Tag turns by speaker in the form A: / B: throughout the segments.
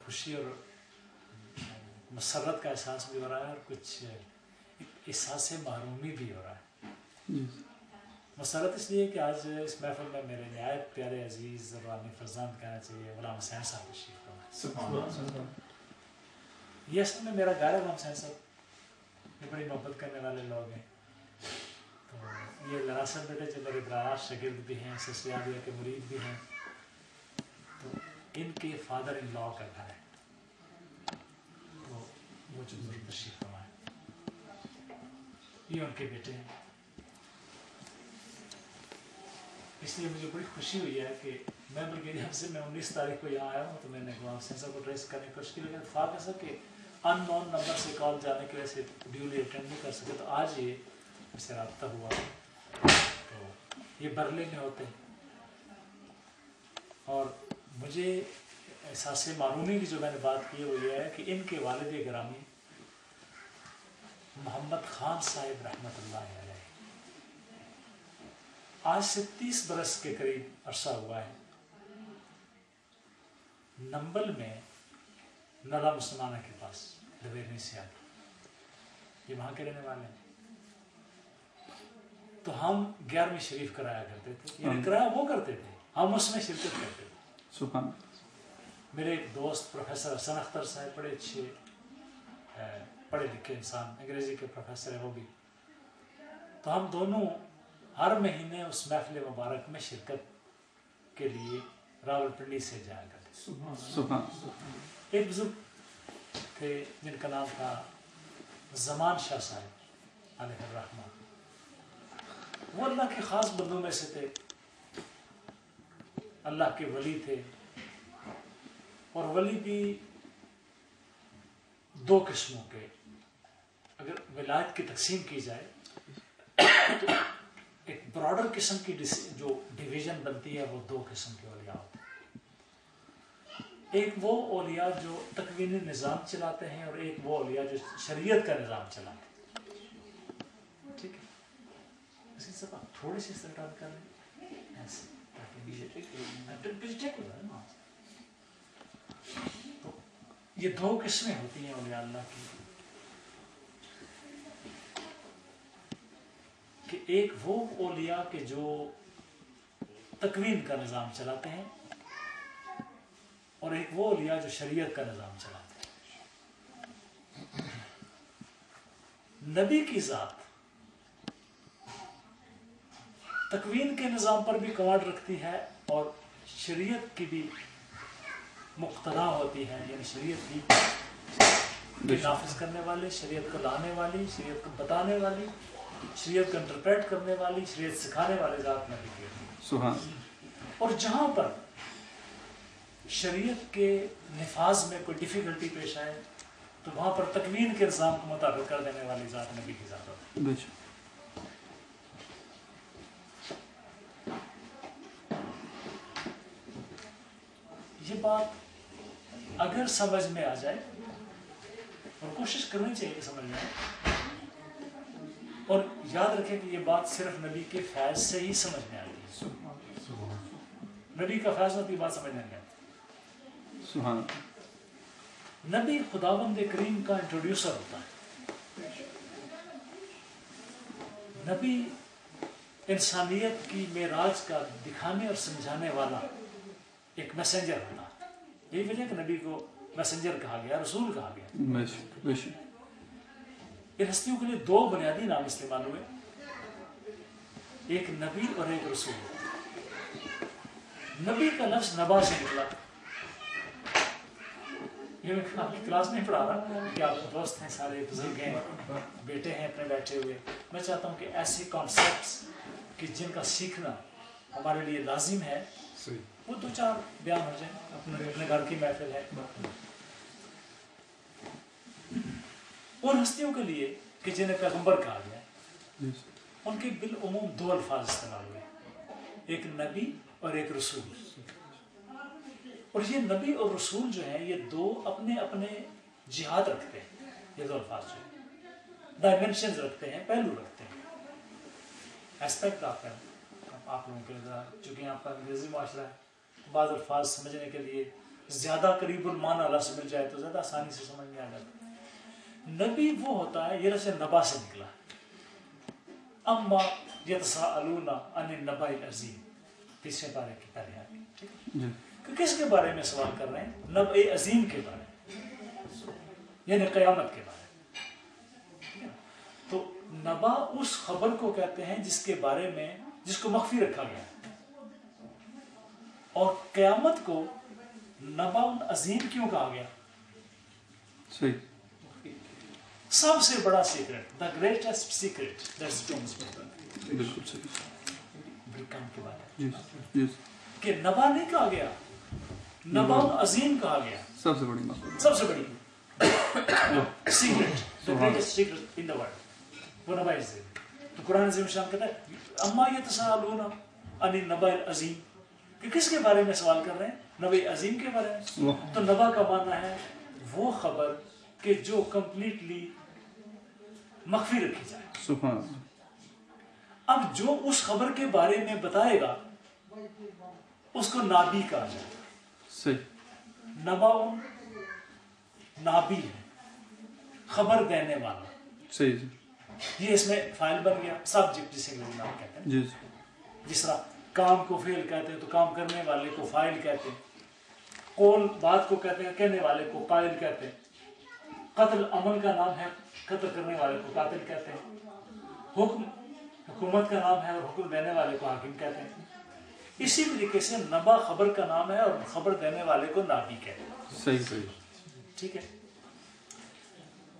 A: خوشی اور مسرت کا احساس بھی ہو رہا ہے اور کچھ احساس محرومی بھی ہو رہا ہے. مسرت اس لیے کہ آج اس محفل میں میرے نہایت پیارے عزیز روحانی فرزند کہنا چاہیے غلام حسین صاحب تشریف فرما. یہ اصل میں میرا گھر ہے. غلام حسین صاحب یہ بڑی محبت کرنے والے لوگ ہیں. تو یہ لراثت بیٹے جو میرے برار شاگرد بھی ہیں, سسیادیہ کے مرید بھی ہیں, تو ان کے فادر ان لا کا گھر ہے. تو وہ جو ضرور تشریف فرمائے. یہ ان کے بیٹے ہیں. اس لیے مجھے بڑی خوشی ہوئی ہے کہ میں بلکہ جب سے میں 19 تاریخ کو یہاں آیا ہوں تو میں نے غلام حسین صاحب کو ٹریس کرنے کی کوشش کی, لیکن اتفاق ایسا کہ ان نون نمبر سے کال جانے کی وجہ سے ڈیولی اٹینڈ نہیں کر سکے. تو آج یہ مجھ سے رابطہ ہوا. تو یہ برلے میں ہوتے ہیں اور مجھے احساس معرومی کی جو میں نے بات کی ہے وہ یہ ہے کہ ان کے والد گرامی محمد خان صاحب رحمۃ اللہ علیہ آج سے 30 برس کے قریب عرصہ ہوا ہے نمبل میں نلا مسلمانہ کے پاس دویرنی سے آگے. یہ وہاں کے رہنے والے ہیں. تو ہم 11ویں شریف کرایا کرتے تھے, یعنی کرایا وہ کرتے تھے, ہم اس میں شرکت کرتے تھے. سبحان. میرے ایک دوست پروفیسر حسن اختر صاحب بڑے اچھے پڑھے لکھے انسان, انگریزی کے پروفیسر ہیں وہ بھی. تو ہم دونوں ہر مہینے اس محفل مبارک میں شرکت کے لیے راولپنڈی سے جایا کرتے. ایک بزرگ تھے جن کا نام تھا زمان شاہ صاحب علیہ الرحمہ. وہ اللہ کے خاص بندوں میں سے تھے, اللہ کے ولی تھے. اور ولی بھی 2 قسموں کے, اگر ولایت کی تقسیم کی جائے تو ایک براڈر قسم کی جو ڈویژن بنتی ہے وہ 2 قسم کے اولیاء ہوتے ہیں. ایک وہ اولیاء جو تکوینی نظام چلاتے ہیں اور ایک وہ اولیاء جو شریعت کا نظام چلاتے ہیں. ٹھیک ہے, اسی سے آپ تھوڑی سی اسٹارٹ کر لیں ایسے تو یہ 2 قسمیں ہوتی ہیں اولیاء اللہ کی کہ ایک وہ اولیاء کے جو تکوین کا نظام چلاتے ہیں اور ایک وہ اولیاء جو شریعت کا نظام چلاتے ہیں. نبی کی ذات تکوین کے نظام پر بھی کمانڈ رکھتی ہے اور شریعت کی بھی مقتدا ہوتی ہے, یعنی شریعت کی نافذ کرنے والے, شریعت کو لانے والی, شریعت کو بتانے والی, شریعت کو انٹرپریٹ کرنے والی, شریعت سکھانے والے ذات نبی کی ہوتی ہے. اور جہاں پر شریعت کے نفاذ میں کوئی ڈیفیکلٹی پیش آئے تو وہاں پر تکوین کے نظام کو مطابق کر دینے والی ذات نبی کی ذات ہوتی ہے. یہ بات اگر سمجھ میں آ جائے, اور کوشش کرنی چاہیے کہ سمجھ میں آئے, اور یاد رکھیں کہ یہ بات صرف نبی کے فیض سے ہی سمجھ میں آتی ہے. نبی کا فیض ہوتی بات سمجھ نہیں آتی. نبی خداوند کریم کا انٹروڈیوسر ہوتا ہے. نبی انسانیت کی معراج کا دکھانے اور سمجھانے والا ایک میسنجر ہوتا ہے. یہی وجہ کہ نبی کو میسنجر کہا گیا, رسول کہا گیا. ان ہستیوں کے لیے 2 بنیادی نام استعمال ہوئے, ایک نبی اور ایک رسول. نبی کا لفظ نبا سے نکلا. یہ میں آپ کی کلاس نہیں پڑھا رہا کہ آپ دوست ہیں, سارے بزرگ ہیں, بیٹے ہیں اپنے بیٹھے ہوئے. میں چاہتا ہوں کہ ایسے کانسیپٹس کہ جن کا سیکھنا ہمارے لیے لازم ہے وہ 2-4 بیان ہو جائیں. اپنے گھر کی محفل ہے. ان ہستیوں کے لیے کہ جنہیں پیغمبر کہا گیا, ان کے بالعموم 2 الفاظ استعمال ہوئے, ایک نبی اور ایک رسول. اور یہ نبی اور رسول جو ہیں یہ 2 اپنے اپنے جہاد رکھتے ہیں. یہ 2 الفاظ جو ہیں ڈائمینشنز رکھتے ہیں, پہلو رکھتے ہیں, ایسپیکٹ آتا ہے. آپ لوگوں کے چونکہ آپ کا انگریزی معاشرہ ہے, بعض الفاظ سمجھنے کے لیے زیادہ قریب المعنی لفظ مل جائے تو زیادہ آسانی سے سمجھ میں آ جاتا ہے. نبی وہ ہوتا ہے، یہ لفظ نبا سے نکلا ہے. اما یتساءلون عن النبأ العظیم، تیسرے پارے کی پہلے آگے. ٹھیک ہے، کہ کس کے بارے میں سوال کر رہے ہیں؟ نبأ عظیم کے بارے میں، یعنی قیامت کے بارے میں. تو نبا اس خبر کو کہتے ہیں جس کے بارے میں جس کو مخفی رکھا گیا ہے. اور قیامت کو نبا عظیم کیوں کہا گیا؟
B: صحیح،
A: سب سے بڑا سیکرٹ، دا گریٹسٹ سیکرٹ،
B: بالکل صحیح.
A: بڑی کام کی بات
B: جی
A: ہے
B: جی،
A: کہ نبا نہیں کہا گیا، نبا عظیم کہا گیا.
B: سب سے بڑی بات،
A: سب سے بڑی secret, the greatest secret in the world, وہ نبا عظیم. تو قرآن عظیم شان کہتا ہے اما یتساءلون عن النبأ العظیم، کہ کس کے بارے میں سوال کر رہے ہیں؟ نبأ عظیم کے بارے میں. تو نبا کا معنی ہے وہ خبر کہ جو کمپلیٹلی مخفی رکھی جائے.
B: سبحان اللہ.
A: اب جو اس خبر کے بارے میں بتائے گا اس کو نابی کہا جائے.
B: صحیح،
A: نبا نابی ہے، خبر دینے والا.
B: صحیح جی
A: یہ اس میں فائل بن گیا، سبجیکٹ جسے انگریزی میں کہتے ہیں.
B: جی
A: جس طرح کام کو فعل کہتے ہیں تو کام کرنے والے کو فاعل کہتے ہیں. قول بات کو کہتے ہیں، کہنے والے کو قائل کہتے ہیں. قتل عمل کا نام ہے، قتل کرنے والے کو قاتل کہتے ہیں. حکم حکومت کا نام ہے اور حکم دینے والے کو حاکم کہتے ہیں. اسی طریقے سے نبا خبر کا نام ہے اور خبر دینے والے کو نابی کہتے ہیں.
B: صحیح صحیح،
A: ٹھیک ہے.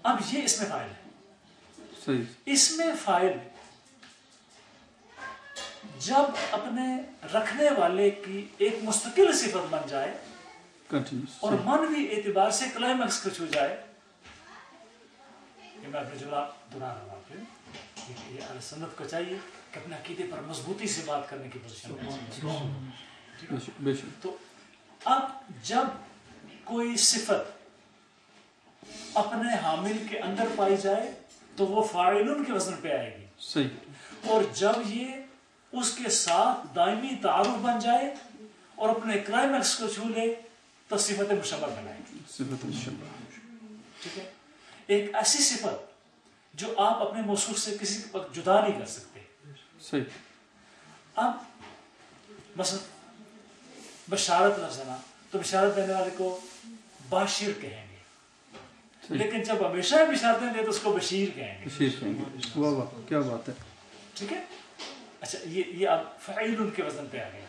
A: اب یہ اس میں فائل ہے.
B: صحیح،
A: اس میں فائل جب اپنے رکھنے والے کی ایک مستقل صفت بن جائے
B: کنٹینیوس،
A: اور معنوی اعتبار سے کلائمیکس کو چھو جائے. یہ میں اپنے جواب دہرا رہا ہوں. یہ اہل سنت کو چاہیے کہ اپنے عقیدے پر مضبوطی سے بات کرنے کی پوزیشن میں.
B: بے شک.
A: تو اب جب کوئی صفت اپنے حامل کے اندر پائی جائے تو وہ فاعلن کے وزن پہ آئے گی.
B: صحیح،
A: اور جب یہ اس کے ساتھ دائمی تعارف بن جائے اور اپنے کلائمیکس کو چھو لے تو صفت مشبہ بنائے گی.
B: صفت مشبہ،
A: ٹھیک ہے. ایک ایسی صفت جو آپ اپنے موصوف سے کسی وقت جدا نہیں کر سکتے.
B: صحیح،
A: اب مثلا بشارت لفظ ہے نا، تو بشارت دینے والے کو باشر کہیں گے، لیکن جب ہمیشہ بشارتیں دے تو اس کو بشیر کہیں گے.
B: بشیر کہیں گے. واہ واہ، کیا بات ہے.
A: ٹھیک ہے. اچھا یہ اب فعیل ان کے وزن پہ آ گیا.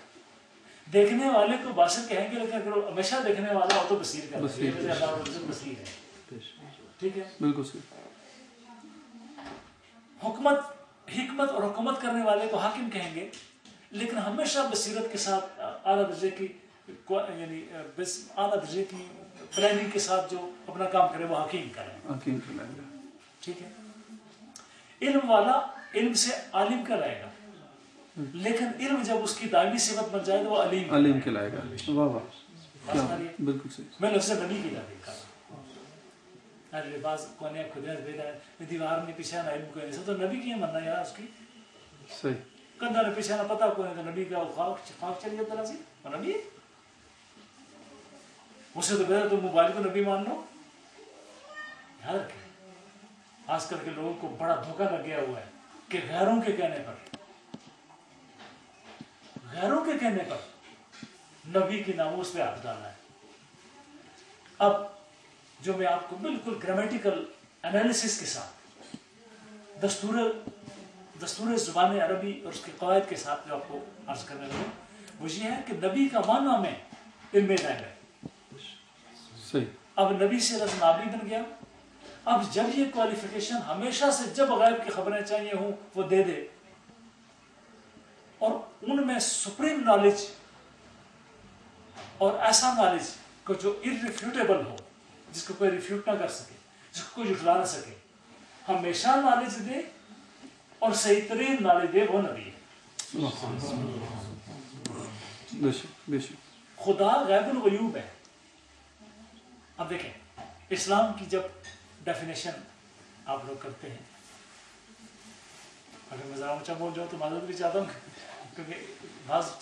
A: دیکھنے والے کو باشر کہیں گے، لیکن اگر ہمیشہ دیکھنے والا ہو تو بصیر کہیں گے. یہ وجہ اللہ بصیر ہے. ٹھیک ہے.
B: بالکل صحیح.
A: حکمت اور حکومت کرنے والے کو حاکم کہیں گے، لیکن ہمیشہ بصیرت کے ساتھ اعلیٰ درجے کی یعنی اعلیٰ درجے کی پلاننگ کے ساتھ جو اپنا کام کرے وہ حکیم کرے.
B: حکیم کہلائے گا.
A: ٹھیک ہے. علم والا علم سے عالم کہلائے گا، لیکن علم جب اس کی دائمی صفت بن جائے تو وہ علیم
B: کہلائے گا. واہ واہ، بالکل صحیح.
A: میں لفظ نبی کی تعریف کر رہا ہوں. بعض کونے خدمت بھیجا ہے دیوار میں پیچھے نہ علم کو نہیں تو نبی کی مننا یار اس کی.
B: صحیح.
A: کندھا نے پیچھے نہ پتا کو نہیں تو نبی کا خاک چلی جاتا سی اور نبی اس سے تو بہتر تو موبائل کو نبی مان لو. یاد رکھیں آج کل کے لوگوں کو بڑا دھوکہ لگ گیا ہوا ہے کہ غیروں کے کہنے پر نبی کی ناموس پہ ہاتھ ڈالنا ہے. اب جو میں آپ کو بالکل گرامیٹیکل انالیسس کے ساتھ دستور زبان عربی اور اس کے قواعد کے ساتھ جو آپ کو عرض کرنے لگے وہ یہ ہے کہ نبی کا معنی میں علم غیب ہے.
B: صحیح.
A: اب نبی سے لفظ نابی بن گیا. اب جب یہ کوالیفیکیشن ہمیشہ سے جب غیب کی خبریں چاہیے ہوں وہ دے دے اور ان میں سپریم نالج اور ایسا نالج کو جو irrefutable ہو، جس کو کوئی ریفیوٹ نہ کر سکے، جس کو کوئی جھٹلا نہ سکے، ہمیشہ نالج دے اور صحیح ترین نالج دے، وہ نبی ہے.
B: بے شک.
A: خدا غیب الغیوب ہے. اب دیکھیں اسلام کی جب ڈیفینیشن آپ لوگ کرتے ہیں، اگر میں ذرا اونچا بول جاؤں تو معذرت بھی چاہتا ہوں کیونکہ بعض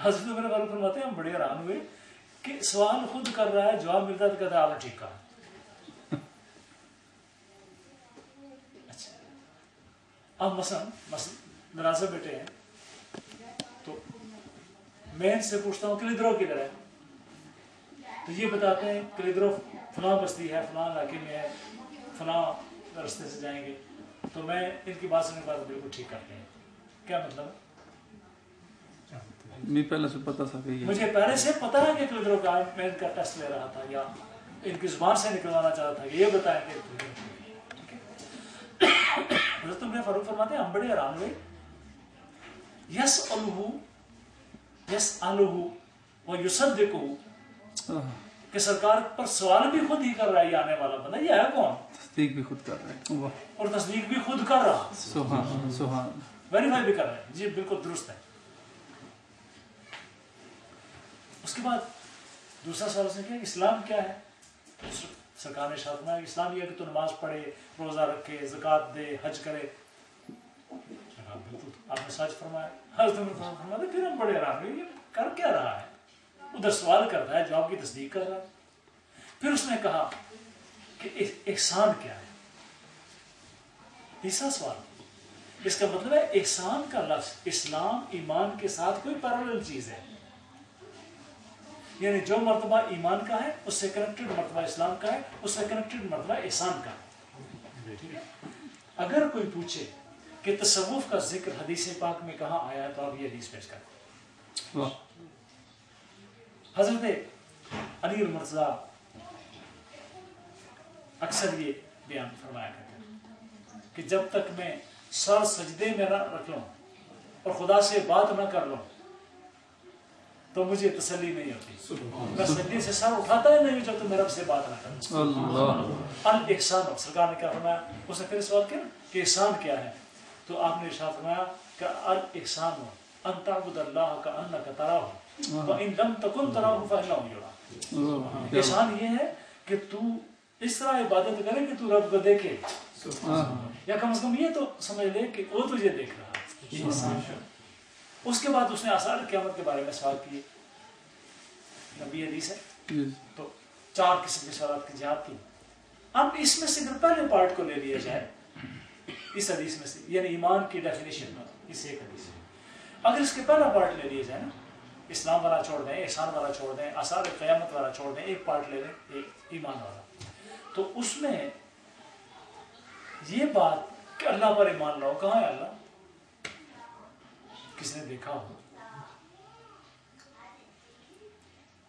A: حضرت عمر فاروق فرماتے ہیں ہم بڑے حیران ہوئے کہ سوال خود کر رہا ہے, جواب ملتا تو کہتا ہے آپ نے ٹھیک کہا. اچھا اب مثلا نرازہ بیٹے ہیں تو میں ان سے پوچھتا ہوں کلیدرو کدھر ہے, تو یہ بتاتے ہیں کلیدرو فلاں بستی ہے, فلاں علاقے میں ہے, فلاں راستے سے جائیں گے. تو میں ان کی بات سننے کے بعد بالکل ٹھیک کرتے ہیں. کیا مطلب؟
B: پہلے سے پتا تھا کہ
A: مجھے پہلے سے پتا ہے کہ کلیدرو کا, میں ان کا ٹیسٹ لے رہا تھا یا ان کی زبان سے نکلوانا چاہتا تھا کہ یہ بتائیں کہ حضرت عمر فاروق فرماتے ہیں ہم بڑے حیران ہوئے. یسألہ ویصدقہ, کہ سرکار پر سوال بھی خود ہی کر رہا ہے, یہ آنے والا بندہ یہ ہے کون,
B: تصدیق بھی خود کر رہا ہے
A: اور تصدیق بھی خود کر رہا,
B: سبحان سبحان,
A: ویریفائی بھی کر رہا ہے. جی بالکل درست ہے. اس کے بعد دوسرا سوال اس نے کیا اسلام کیا ہے. سرکار نے ارشاد فرمایا اسلام یہ ہے کہ تو نماز پڑھے, روزہ رکھے, زکوٰۃ دے, حج کرے. بالکل آپ نے سچ فرمایا. حضرت عمر فرمایا پھر ہم بڑے حیران ہوئے یہ کر کیا رہا ہے, ادھر سوال کرتا ہے جواب کی تصدیق کر رہا ہے. پھر اس نے کہا کہ احسان کیا ہے. تیسرا سوال, اس کا مطلب ہے احسان کا لفظ اسلام ایمان کے ساتھ کوئی پیرالل چیز ہے, یعنی جو مرتبہ ایمان کا ہے اس سے کنیکٹڈ مرتبہ اسلام کا ہے, اس سے کنیکٹڈ مرتبہ احسان کا ہے. اگر کوئی پوچھے کہ تصوف کا ذکر حدیث پاک میں کہاں آیا ہے تو آپ یہ حدیث پیش کریں. حضرت علی المرتضیٰ اکثر یہ بیان فرمایا کرتے ہیں کہ جب تک میں سر سجدے میں نہ رکھ لوں اور خدا سے بات نہ کر لوں تو مجھے تسلی نہیں ہوتی. میں سجدے سے سر اٹھاتا ہی نہیں جب تک میں رب سے بات نہ کروں. الاحسان, سرکار نے کیا فرمایا, اس نے پھر سوال کیا کہ احسان کیا ہے, تو آپ نے ارشاد فرمایا کہ الاحسان ان تعبد اللہ کانک تراہ وان لم تکن تراہ فانہ یراک. احسان یہ ہے کہ تو اس طرح عبادت کرے کہ تو رب کو دیکھے, یا کم از کم یہ تو سمجھ لے کہ وہ تجھے دیکھ رہا ہے. یہ احسان ہے. اس کے بعد اس نے آثار قیامت کے بارے میں سوال کیے. نبی حدیث ہے تو 4 قسم کے سوالات کی جہاد کی. اب اس میں سے اگر پہلے پارٹ کو لے لیا جائے اس حدیث میں سے, یعنی ایمان کی ڈیفینیشن میں اس ایک حدیث میں, اگر اس کے پہلا پارٹ لے لیا جائے نا, اسلام والا چھوڑ دیں, احسان والا چھوڑ دیں, آثار قیامت والا چھوڑ دیں, ایک پارٹ لے لیں ایک ایمان والا, تو اس میں یہ بات کہ اللہ پر ایمان لاؤ, کہاں ہے اللہ, کس نے دیکھا ہو.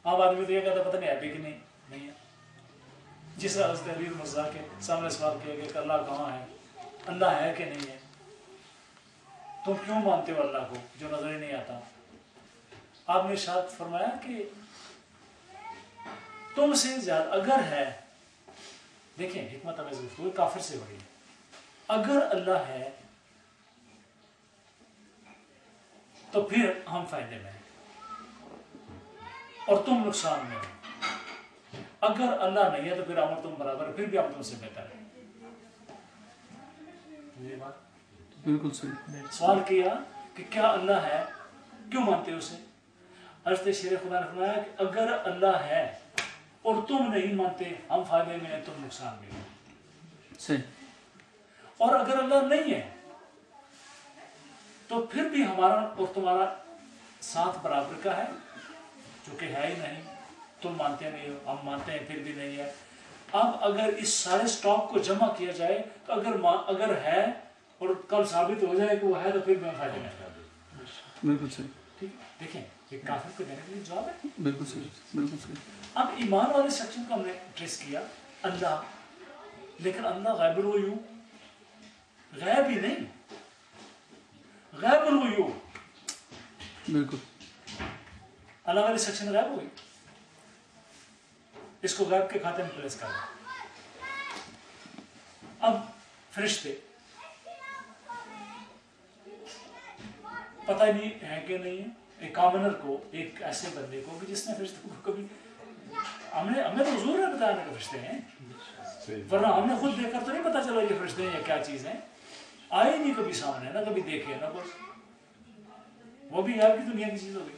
A: آپ آدمی تو یہ کہتا پتہ نہیں ہے بھی کہ نہیں ہے. جس طرح حضرت علی المرتضیٰ کے سامنے سوال کیا گیا کہ اللہ کہاں ہے, اللہ ہے کہ نہیں ہے, تم کیوں مانتے ہو اللہ کو جو نظر ہی نہیں آتا. آپ نے ارشاد فرمایا کہ تم سے زیادہ اگر ہے, دیکھیں حکمت ہمیں ضرور کافر سے بڑی ہے, اگر اللہ ہے تو پھر ہم فائدے میں ہیں اور تم نقصان میں ہو. اگر اللہ نہیں ہے تو پھر ہم اور تم برابر ہے, پھر بھی ہم تم سے بہتر ہے. یہ بات
B: بالکل صحیح.
A: سوال کیا کہ کیا اللہ ہے, کیوں مانتے ہو اسے. حضرت شیر خدا نے فرمایا کہ اگر اللہ ہے اور تم نہیں مانتے ہم فائدے میں ہیں, تم نقصان میں ہو.
B: صحیح.
A: اور اگر اللہ نہیں ہے تو پھر بھی ہمارا اور تمہارا ساتھ برابر کا ہے, جو کہ ہے ہی نہیں. تم مانتے نہیں ہو, ہم مانتے ہیں, پھر بھی نہیں ہے. اب اگر اس سارے سٹاک کو جمع کیا جائے تو اگر ہے اور کل ثابت ہو جائے کہ وہ ہے تو پھر میں فائدے میں.
B: بالکل صحیح.
A: ٹھیک, دیکھیں یہ کافر کو دینے کے لیے جواب ہے.
B: بالکل صحیح, بالکل صحیح.
A: اب ایمان والے سیکشن کو ہم نے ٹریس کیا اللہ, لیکن اللہ غیب الغیوب, غیب ہی نہیں, غیب الغیوب.
B: بالکل.
A: اللہ والی سیکشن غیب ہوئی, اس کو غیب کے کھاتے میں پلیس کر دیں. اب فرشتے پتہ نہیں ہے کہ نہیں ہے. ایک کامنر کو, ایک ایسے بندے کو جس نے فرشتوں کو کبھی ہمیں تو حضور نے بتایا کہ فرشتے ہیں, ورنہ ہم نے خود دیکھ کر تو نہیں پتا چلا یہ فرشتے ہیں یا کیا چیز ہیں. آئے نہیں کبھی سامنے, نہ کبھی دیکھے, نہ کچھ. وہ بھی غیب کی دنیا کی چیز ہو گئی.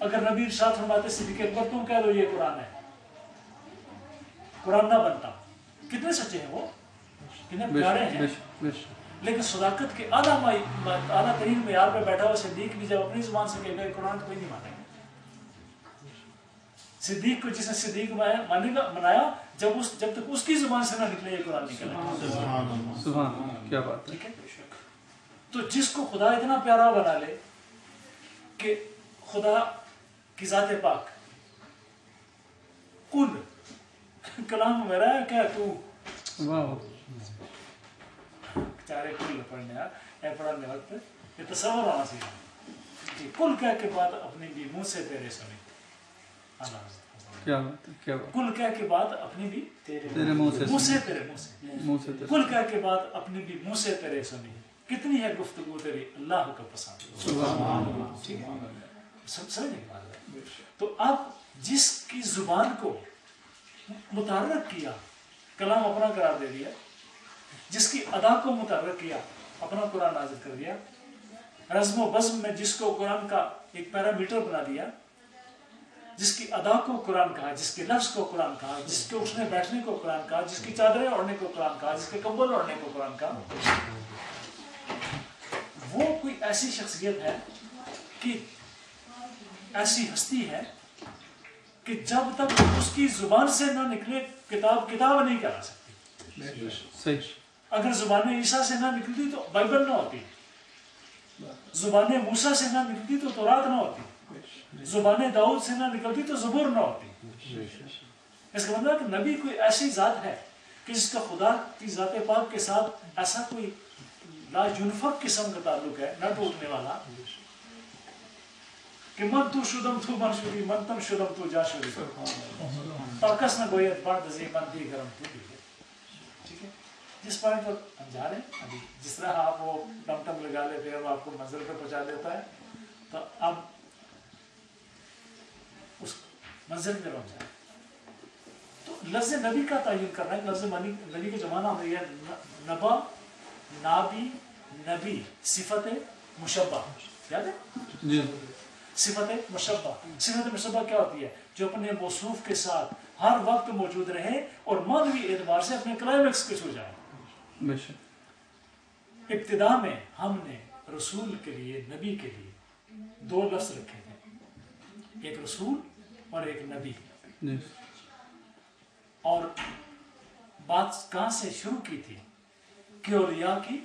A: اگر نبی ارشاد فرماتے صدیق اکبر تم کہہ دو یہ قرآن ہے، قرآن نہ بنتا. کتنے سچے ہیں وہ، کتنے پیارے ہیں. لیکن صداقت کے اعلیٰ ترین معیار پہ بیٹھا ہوا صدیق بھی جب اپنی زبان سے کہے گا قرآن کوئی نہیں مانے گا. صدیق کو جس نے صدیق منایا جب تک اس کی زبان سے نہ نکلے یہ قرآن نکلے.
B: سبحان، کیا بات ہے.
A: تو جس کو خدا اتنا پیارا بنا لے کہ خدا کی ذات پاک کل کلام میرا ہے کیا تو چارے کل پڑھنے وقت یہ تصور ہونا چاہیے. کل کہہ کے بعد اپنی بھی منہ سے تیرے سنی. کل کہہ کے بعد اپنی بھی تیرے منہ سے کل کہہ کے بعد اپنی بھی منہ سے تیرے سنی. کتنی ہے گفتگو تیری اللہ کا پسند. سمجھنے کی بات ہے. تو اب جس کی زبان کو متحرک کیا کلام اپنا قرار دے دیا، جس کی ادا کو متحرک کیا اپنا قرآن نازل کر دیا، رزم و بزم میں جس کو قرآن کا ایک پیرامیٹر بنا دیا، جس کی ادا کو قرآن کہا، جس کے لفظ کو قرآن کہا، جس کے اٹھنے بیٹھنے کو قرآن کہا، جس کی چادریں اوڑھنے کو قرآن کہا، جس کے کمبل اوڑھنے کو قرآن کہا. وہ کوئی ایسی شخصیت ہے کہ ایسی ہستی ہے کہ جب تک اس کی زبان سے نہ نکلے کتاب نہیں کرا سکتی. اگر زبان عیسیٰ سے نہ نکلتی تو بائبل نہ ہوتی، زبان موسیٰ سے نہ نکلتی تو تورات نہ ہوتی، زبان داؤد سے نہ نکلتی تو زبور نہ ہوتی. اس کا مطلب کہ نبی کوئی ایسی ذات ہے کہ جس کا خدا کی ذات پاک کے ساتھ ایسا کوئی لا ینفک قسم کا تعلق ہے، نہ ٹوٹنے والا، کہ من تو شدم تو من شدی، من تم شدم تو جا شدی، تاکس نہ گویت بار دزی من دی گرم تو بھی. ٹھیک ہے، جس پوائنٹ پر ہم جا رہے ہیں ابھی، جس طرح آپ وہ ٹم ٹم لگا لیتے ہیں وہ آپ کو منزل پہ پہنچا دیتا ہے، تو اب اس منزل پہ پہنچ جائے. تو لفظ نبی کا تعین کرنا ہے. لفظ نبی کے زمانہ میں یہ نبا، نابی، نبی صفت مشبہ، یاد ہے؟ صفت مشبہ. صفت مشبہ کیا ہوتی ہے؟ جو اپنے موصوف کے ساتھ ہر وقت موجود رہے اور معنوی اعتبار سے اپنے کلائمیکس کے چھو جائے. ابتدا میں ہم نے رسول کے لیے، نبی کے لیے دو لفظ رکھے تھے، ایک رسول اور ایک نبی. اور بات کہاں سے شروع کی تھی کہ اولیاء کی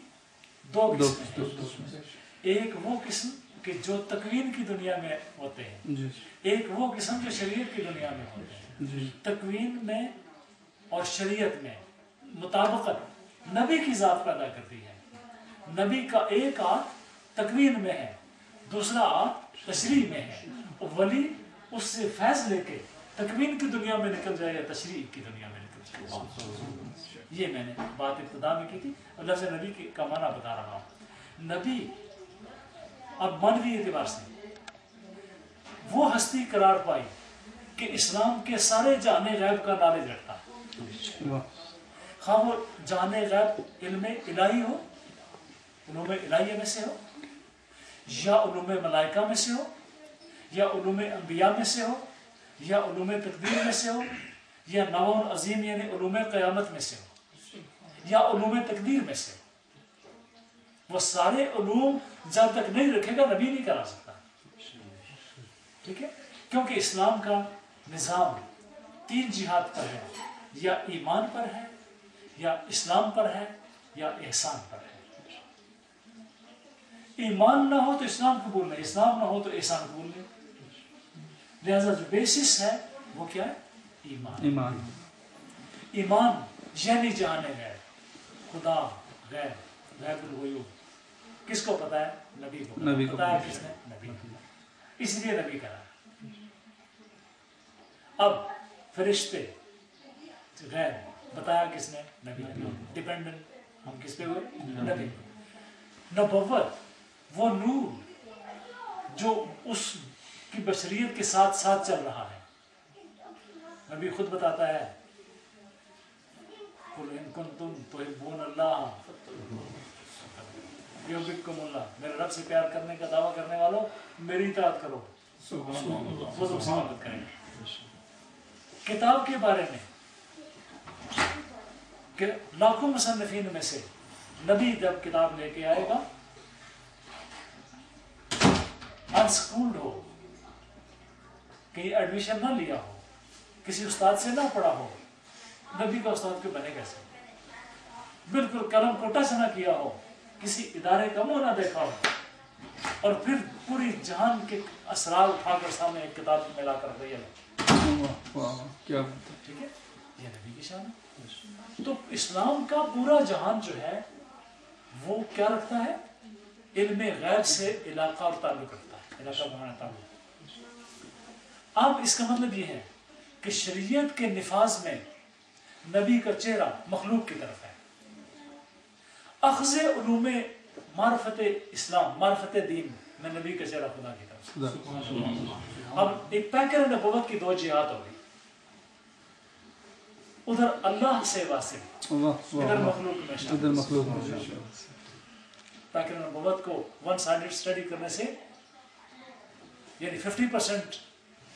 A: دو قسمیں. ایک وہ قسم کہ جو تکوین کی دنیا میں ہوتے ہیں، ایک وہ قسم جو شریعت کی دنیا میں ہوتے ہیں. تکوین میں اور شریعت میں مطابقت نبی کی ذات پیدا کرتی ہے. نبی کا ایک ہاتھ تکوین میں ہے، دوسرا ہاتھ تشریح میں ہے. ولی اس سے فیض لے کے تکوین کی دنیا میں نکل جائے یا تشریح کی دنیا میں نکل جائے. یہ میں نے بات ابتدا میں کی تھی. اور لفظ نبی کا معنی بتا رہا ہوں. نبی اب معنوی اعتبار سے وہ ہستی قرار پائی کہ اسلام کے سارے جانے غیب کا نالج رکھتا ہے. خواہ وہ جانے غیب علم الہی ہو، علوم الہیہ میں سے ہو، یا علوم ملائکہ میں سے ہو، یا علوم انبیاء میں سے ہو، یا علوم تقدیر میں سے ہو، یا نوع عظیم یعنی علوم قیامت میں سے ہو، یا علوم تقدیر میں سے ہو. وہ سارے علوم جب تک نہیں رکھے گا نبی نہیں کرا سکتا. ٹھیک ہے، کیونکہ اسلام کا نظام 3 جہاد پر ہے، یا ایمان پر ہے، یا اسلام پر ہے، یا احسان پر ہے. ایمان نہ ہو تو اسلام قبول نہیں، اسلام نہ ہو تو احسان قبول نہیں. لہذا جو بیسس ہے وہ کیا ہے؟ ایمان. ایمان یعنی جانے غیب، خدا غیب، غیب الغیوب کس کو پتا ہے؟ نبی کو پتا ہے. کس نے؟ نبی. اس لیے نبی کرا. اب فرشتے غیب بتایا کس نے؟ نبی. ڈیپینڈنٹ ہم کس پہ ہوئے؟ نبی. نبوت وہ نور جو اس کی بشریت کے ساتھ ساتھ چل رہا ہے. نبی خود بتاتا ہے قُلْ إِن كُنتُمْ تُحِبُّونَ اللَّهَ يُحْبِبْكُمُ اللَّهُ، میرے رب سے پیار کرنے کا دعویٰ کرنے والوں میری اطاعت کرو وہ تم سے مدد کرے گا. کتاب کے بارے میں کہ لاکھوں مصنفین میں سے نبی جب کتاب لے کے آئے گا انسکولڈ ہو, کہیں ایڈمیشن نہ لیا ہو, کسی استاد سے نہ پڑھا ہو, نبی کا استاد کیوں بنے کیسے؟ بالکل قلم کو ٹچ نہ کیا ہو, کسی ادارے کا منہ نہ دیکھا ہو, اور پھر پوری جہان کے اسرار اٹھا کر سامنے ایک کتاب میں لا کر رہی ہے. ٹھیک ہے, یہ نبی کی شان ہے. تو اسلام کا پورا جہان جو ہے وہ کیا رکھتا ہے؟ علم غیب سے علاقہ اور تعلق رکھتا ہے, علاقہ بنانا تعلق. اب اس کا مطلب یہ ہے کہ شریعت کے نفاذ میں نبی کا چہرہ مخلوق کی طرف ہے. اخذ علوم معرفت اسلام, معرفت دین میں نبی کا چہرہ خدا کی طرف. اب ایک پیکر نبوت کی دو جہات ہو گئی, ادھر اللہ سے واصل, ادھر مخلوق میں شامل. پیکر نبوت کو ون سائیڈڈ اسٹڈی کرنے سے یعنی 50%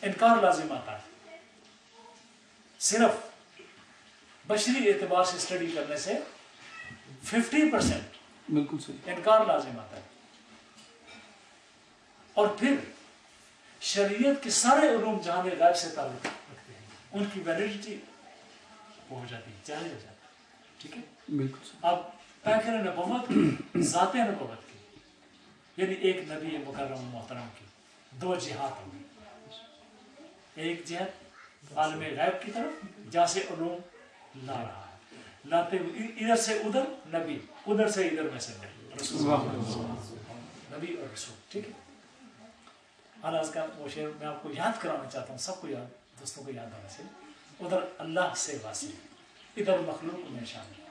A: انکار لازم آتا ہے, صرف بشری اعتبار سے اسٹڈی کرنے سے 50%
B: بالکل صحیح
A: انکار لازم آتا ہے. اور پھر شریعت کے سارے علوم جہان غیب سے تعلق رکھتے ہیں, ان کی ویلیڈیٹی ہو جاتی ہے, جاری ہو جاتی ہے. ٹھیک ہے,
B: بالکل.
A: اب پیکر نبوت کی, ذات نبوت کی, یعنی ایک نبی مکرم محترم کی دو جہات ہوں گی. ایک جہت عالم غیب کی طرف جہاں سے علوم لا رہا ہے, لاتے ادھر سے ادھر نبی, ادھر سے ادھر میں سے نبی اور رسول. ٹھیک ہے, آج کا وہ شعر میں آپ کو یاد کرانا چاہتا ہوں, سب کو یاد, دوستوں کو یاد ہونا چاہیے. ادھر اللہ سے واصل, ادھر مخلوق میں شامل.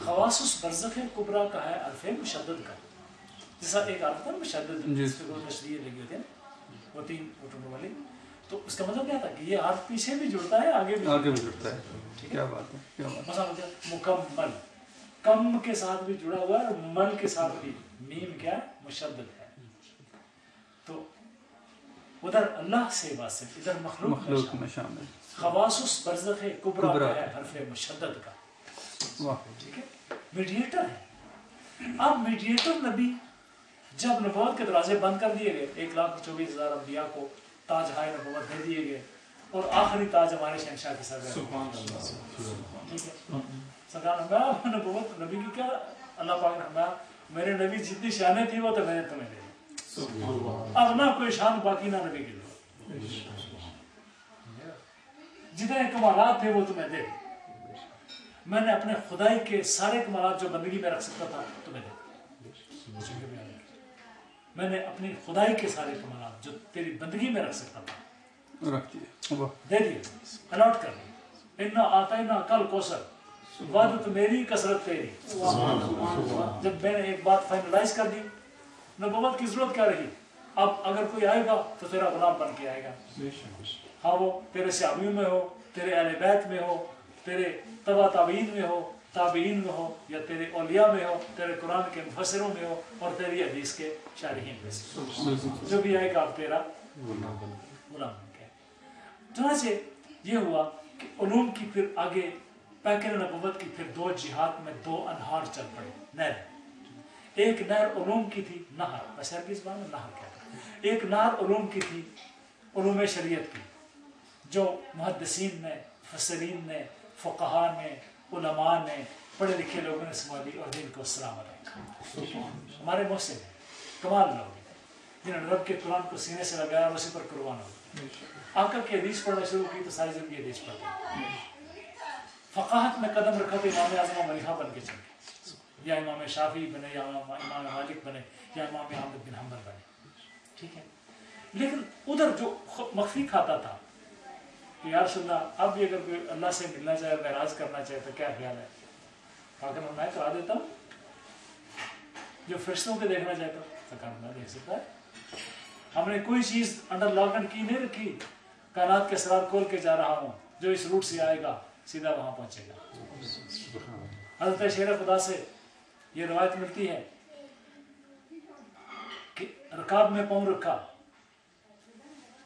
A: خواص برزخ کبریٰ کا ہے عرف مشدد کا, جیسا ایک عرف تھا مشدد, جس پہ کوئی تشریح لگی ہوتی ہے وہ 3 اٹھنے والی. تو اس کا مطلب کیا تھا کہ یہ حرف پیچھے بھی جڑتا ہے, آگے بھی
B: جڑتا ہے. کیا بات ہے,
A: مثلا مکمل, کم کے ساتھ بھی جڑا ہوا ہے اور مل کے ساتھ بھی, میم کیا ہے مشدد ہے. تو ادھر اللہ سے واصل, ادھر مخلوق میں شامل. خواص برزخ کبریٰ کا ہے حرف مشدد کا. ٹھیک ہے, میڈیٹر ہے. اب میڈیٹر نبی جب نبوت کے دروازے بند کر دیے گئے, 1,24,000 انبیاء کو تاج ہائے نبوت دے دیے گئے, اور آخری تاج ہمارے شہنشاہ کے سر ہے. سرکار فرمایا نبوت نبی کی کیا, اللہ پاک نے فرمایا میرے نبی جتنی شانیں تھی وہ تو میں نے تمہیں دے دی, اب نہ کوئی شان باقی نہ نبی کی, جتنے کمالات تھے وہ تمہیں دے دی. میں نے اپنے خدائی کے سارے کمالات جو بندگی میں رکھ سکتا تھا تمہیں دے. میں نے اپنی خدائی کے سارے کمالات جو تیری بندگی میں رکھ سکتا تھا
B: رکھ دیے,
A: دے دیے, الاٹ کر دی. انا آتینا کل کوثر, وعدت میری کثرت تیری. جب میں نے ایک بات فائنلائز کر دی, نبوت کی ضرورت کیا رہی؟ اب اگر کوئی آئے گا تو تیرا غلام بن کے آئے گا, ہاں وہ تیرے صحابیوں میں ہو, تیرے اہل بیت میں ہو, تیرے تبع تابعین میں ہو, تابعین میں ہو, یا تیرے اولیاء میں ہو, تیرے قرآن کے مفسروں میں ہو, اور تیری حدیث کے شارحین میں سے, جو بھی آئے گا اب تیرا غلام بن کے. چنانچہ یہ ہوا کہ علوم کی پھر آگے پیکر نبوت کی پھر 2 جہات میں 2 انہار چل پڑے, نہر. ایک نہر علوم کی تھی, نہر اشعر کی زبان میں نہر کہتے ہیں. ایک نہر علوم کی تھی, علوم شریعت کی, جو محدثین نے, مفسرین نے, فقہاء نے, علماء نے, پڑھے لکھے لوگوں نے سنبھالی اور دین کو سلامت رکھا. ہمارے محسن ہیں, کمال لوگ ہیں, جنہوں نے رب کے قرآن کو سینے سے لگایا اور اسی پر قربان ہو. آ کر کے حدیث پڑھنا شروع کی تو ساری زندگی حدیث پڑھتے. فقاہت میں قدم رکھا تو امام اعظم ابو حنیفہ بن کے چلے, یا امام شافعی بنے, یا امام مالک بنے, یا امام احمد بن حنبل بنے. ٹھیک ہے, لیکن ادھر جو مخفی کھاتا تھا کہ یا رسول اللہ اب بھی اگر کوئی اللہ سے ملنا چاہے, معراج کرنا چاہے تو کیا خیال ہے؟ پاکر میں کرا دیتا ہوں. جو فرشتوں کے دیکھنا چاہتا ہوں تو کام میں دیکھ سکتا ہے. ہم نے کوئی چیز انڈر لاک اینڈ کی نہیں رکھی, کائنات کے اسرار کھول کے جا رہا ہوں, جو اس روٹ سے آئے گا سیدھا وہاں پہنچے گا. حضرت شیر خدا سے یہ روایت ملتی ہے کہ رکاب میں پاؤں رکھا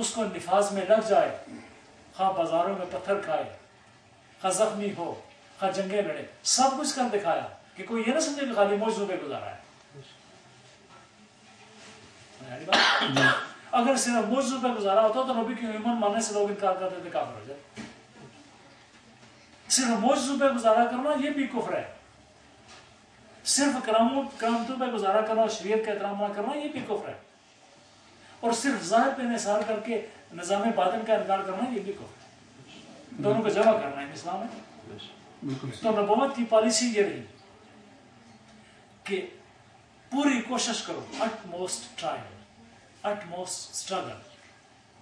A: اس کو نفاذ میں لگ جائے، خواہ بازاروں میں پتھر کھائے، خواہ زخمی ہو، خواہ جنگیں لڑے، سب کچھ کر دکھایا کہ کوئی یہ نہ سمجھے کہ خالی معجزوں پہ گزارا ہے۔ اگر صرف معجزوں پہ گزارا ہوتا تو نبی کی ایمان ماننے سے لوگ انکار کرتے تھے کافر ہو جائے۔ صرف معجزوں پہ گزارا کرنا یہ بھی کفر ہے، صرف کرامتوں پہ گزارا کرنا، شریعت کا احترام نہ کرنا یہ بھی کفر ہے، اور صرف ظاہر پہ انحصار کر کے نظام باطن کا انکار کرنا یہ بھی کفر ہے۔ دونوں کو جمع کرنا ہے اسلام میں۔ تو نبوت کی پالیسی یہ رہی کہ پوری کوشش کرو، it most trial, it most struggle,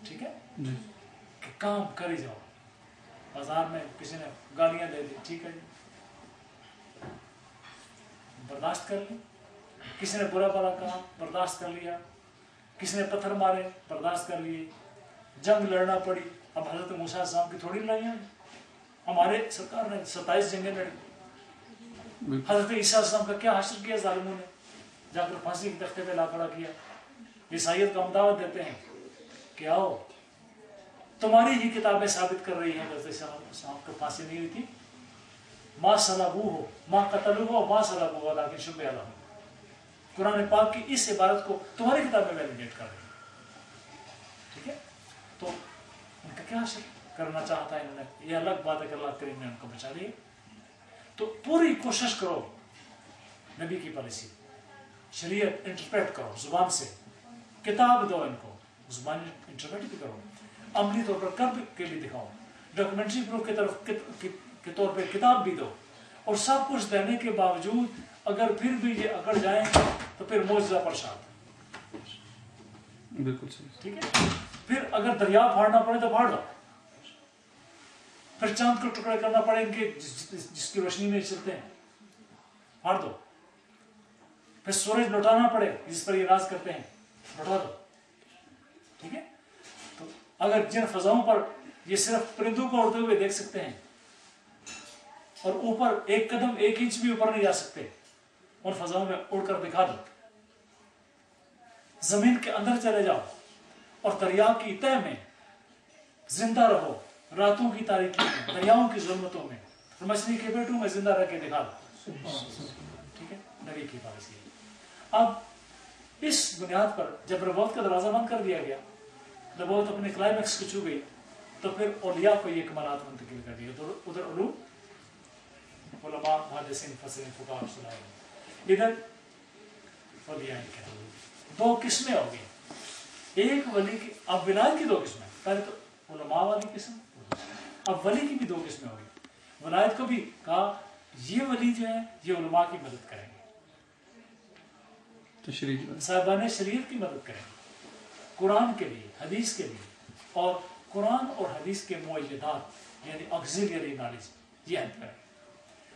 A: ٹھیک ہے، کہ کام کری جاؤ۔ بازار میں کسی نے گالیاں دے دی، ٹھیک ہے جی، برداشت کر لی۔ کسی نے برا بھلا کہا، برداشت کر لیا۔ کسی نے پتھر مارے، برداشت کر لیے۔ جنگ لڑنا پڑی، اب حضرت موسیٰ علیہ السلام کی تھوڑی لڑائیاں، ہمارے سرکار نے 27 جنگیں لڑی۔ حضرت عیسیٰ علیہ السلام کا کیا حشر کیا ظالموں نے، جا کر پھانسی کے تختے پہ لا کھڑا کیا۔ عیسائیت کا ہم دعوت دیتے ہیں کہ آؤ، تمہاری ہی کتابیں ثابت کر رہی ہیں حضرت عیسیٰ علیہ السلام کو پھانسی نہیں ہوئی تھی۔ ما صلبوہ ما قتلوہ ما صلبوہ لیکن شبہ لہ۔ قرآن پاک کی اس عبارت کو تمہاری کتابیں ویلیڈیٹ کر رہی ہیں، ٹھیک ہے۔ تو ان کا کیا حشر کرنا چاہتا ہے انہوں نے، یہ الگ بات ہے کہ اللہ کریم نے ان کو بچا لیا۔ تو پوری کوشش کرو نبی کی پالیسی، شریعت انٹرپریٹ کرو زبان سے، کتاب دو ان کو، زبان انٹرپریٹ بھی کرو، عملی طور پر کر کے بھی دکھاؤ، ڈاکومنٹری پروف کے طور پہ کتاب بھی دو، اور سب کچھ دینے کے باوجود اگر پھر بھی یہ اکڑ جائیں تو پھر معجزہ پرشاد،
B: بالکل صحیح،
A: ٹھیک ہے۔ پھر اگر دریا پھاڑنا پڑے تو پھاڑ دو، پھر چاند کو ٹکڑے کرنا پڑے ان کے جس کی روشنی میں چلتے ہیں، پھاڑ دو، پھر سورج لوٹانا پڑے جس پر یہ راز کرتے ہیں، لوٹا دو، ٹھیک ہے۔ تو اگر جن فضاؤں پر یہ صرف پرندوں کو اڑتے ہوئے دیکھ سکتے ہیں اور اوپر ایک قدم ایک انچ بھی اوپر نہیں جا سکتے، ان فضاؤں میں اڑ کر دکھا دو۔ زمین کے اندر چلے جاؤ اور دریا کی تہ میں زندہ رہو، راتوں کی تاریکی میں، دریاؤں کی ظلمتوں میں، اور مچھلی کے پیٹوں میں زندہ رہ کے دکھا دو، ٹھیک ہے۔ نبی کی پالیسی۔ اب اس بنیاد پر جب نبوت کا دروازہ بند کر دیا گیا، نبوت اپنے کلائمیکس کو چھو گئی، تو پھر اولیاء کو یہ کمالات منتقل کر دیے۔ ادھر علوم، علماء، محدثین، مفسرین، فقہاء، صلاح، ادھر اولیاء کرام۔ دو قسمیں ہو گئی، ایک ولی کی، اب ولایت کی دو قسمیں، پہلے تو علماء والی قسم، اب ولی کی بھی دو قسمیں ہو گئی۔ ولایت کو بھی کہا یہ ولی جو ہے یہ علماء کی مدد کریں گے، صاحبان شریعت کی مدد کریں گے، قرآن کے لیے، حدیث کے لیے، اور قرآن اور حدیث کے معیدات یعنی آکسیلری نالج یہ ہیلپ کریں گے۔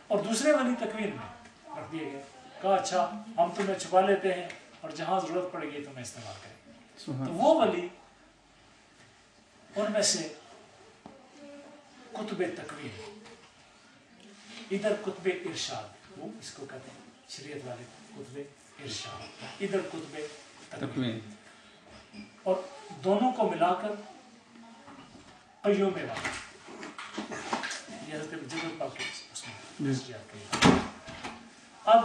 A: اور دوسرے ولی تکوین میں رکھ دیے گئے، کہا اچھا ہم تمہیں چھپا لیتے ہیں اور جہاں ضرورت پڑے گی تمہیں استعمال کریں گے۔ تو وہ ولی ان میں سے کتب تکوین، ادھر کتب ارشاد، وہ اس کو کہتے ہیں شریعت والے کتب ارشاد، ادھر کتب تکوین، اور دونوں کو ملا کر قیوم والا، یہ حضرت جبر پاک کے اس میں۔ اب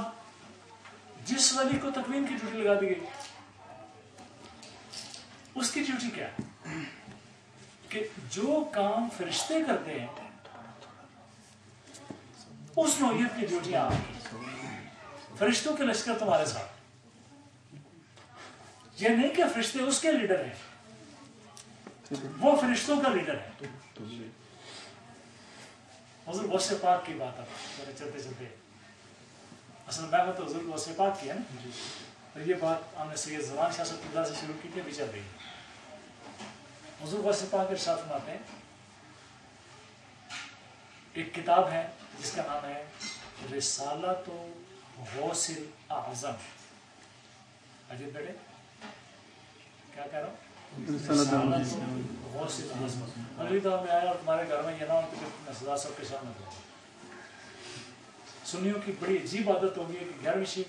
A: جس ولی کو تکوین کی ڈیوٹی لگا دی گئی، اس کی ڈیوٹی کیا ہے کہ جو کام فرشتے کرتے ہیں اس نوعیت کی ڈیوٹیاں آپ کی، فرشتوں کے لشکر تمہارے ساتھ، یہ نہیں کہ فرشتے اس کے لیڈر ہیں، وہ فرشتوں کا لیڈر ہے۔ حضور غوث پاک کی بات ہے، چلتے چلتے اصل میں تو حضور غوث پاک کی ہے نا، اور یہ بات ہم نے سید زمان شاہ صاحب اللہ سے شروع کی تھی، ابھی چل رہی ہے۔ حضور غوث پاک ارشاد فرماتے ہیں، ایک کتاب ہے جس کا نام ہے رسالۃ غوث الاعظم۔ عجیب بیٹے کیا کہہ رہا ہوں، رسالۃ غوث الاعظم۔ اگلی دفعہ میں آیا اور تمہارے گھر میں یہ نہ ہو کہ میں سزا سب کے سامنے دوں۔ سنیوں کی بڑی عجیب عادت ہوگی کہ 11ویں شیخ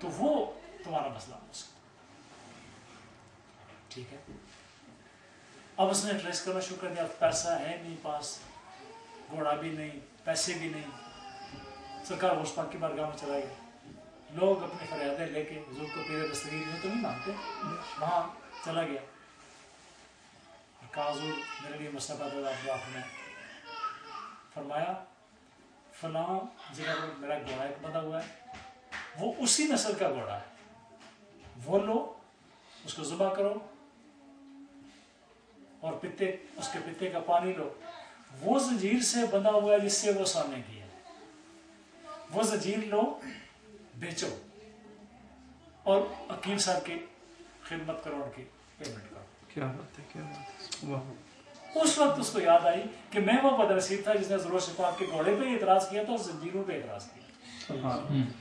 A: تو وہ تمہارا مسئلہ ہو سکتا. ٹھیک ہے. اب اس نے ٹریس کرنا شروع کر دیا. پیسہ ہے نہیں پاس, گھوڑا بھی نہیں, پیسے بھی نہیں. سرکار غوث پاک کی بارگاہ میں چلا گیا. لوگ اپنی فریادیں لے کے حضور کو پیر دستگیر میں تو نہیں مانتے, وہاں چلا گیا. کہا حضور میرے لیے مسئلہ پیدا ہوا, آپ نے فرمایا فلاں جگہ پر میرا گھوڑا ایک بندہ ہوا ہے, وہ اسی نسل کا گھوڑا ہے, وہ لو اس کو ذبح کرو اور پتے اس کے پتے کا پانی لو. وہ زنجیر سے بندھا ہوا ہے جس سے وہ سامنے کی ہے, وہ زنجیر لو بیچو اور حکیم صاحب کی خدمت کرو, ان کی پیمنٹ کرو.
B: کیا بات ہے, کیا بات ہے.
A: اس وقت اس کو یاد آئی کہ میں وہ بدنصیب تھا جس نے حضور غوث پاک کے گھوڑے پہ اعتراض کیا تھا اور زنجیروں پہ اعتراض کیا.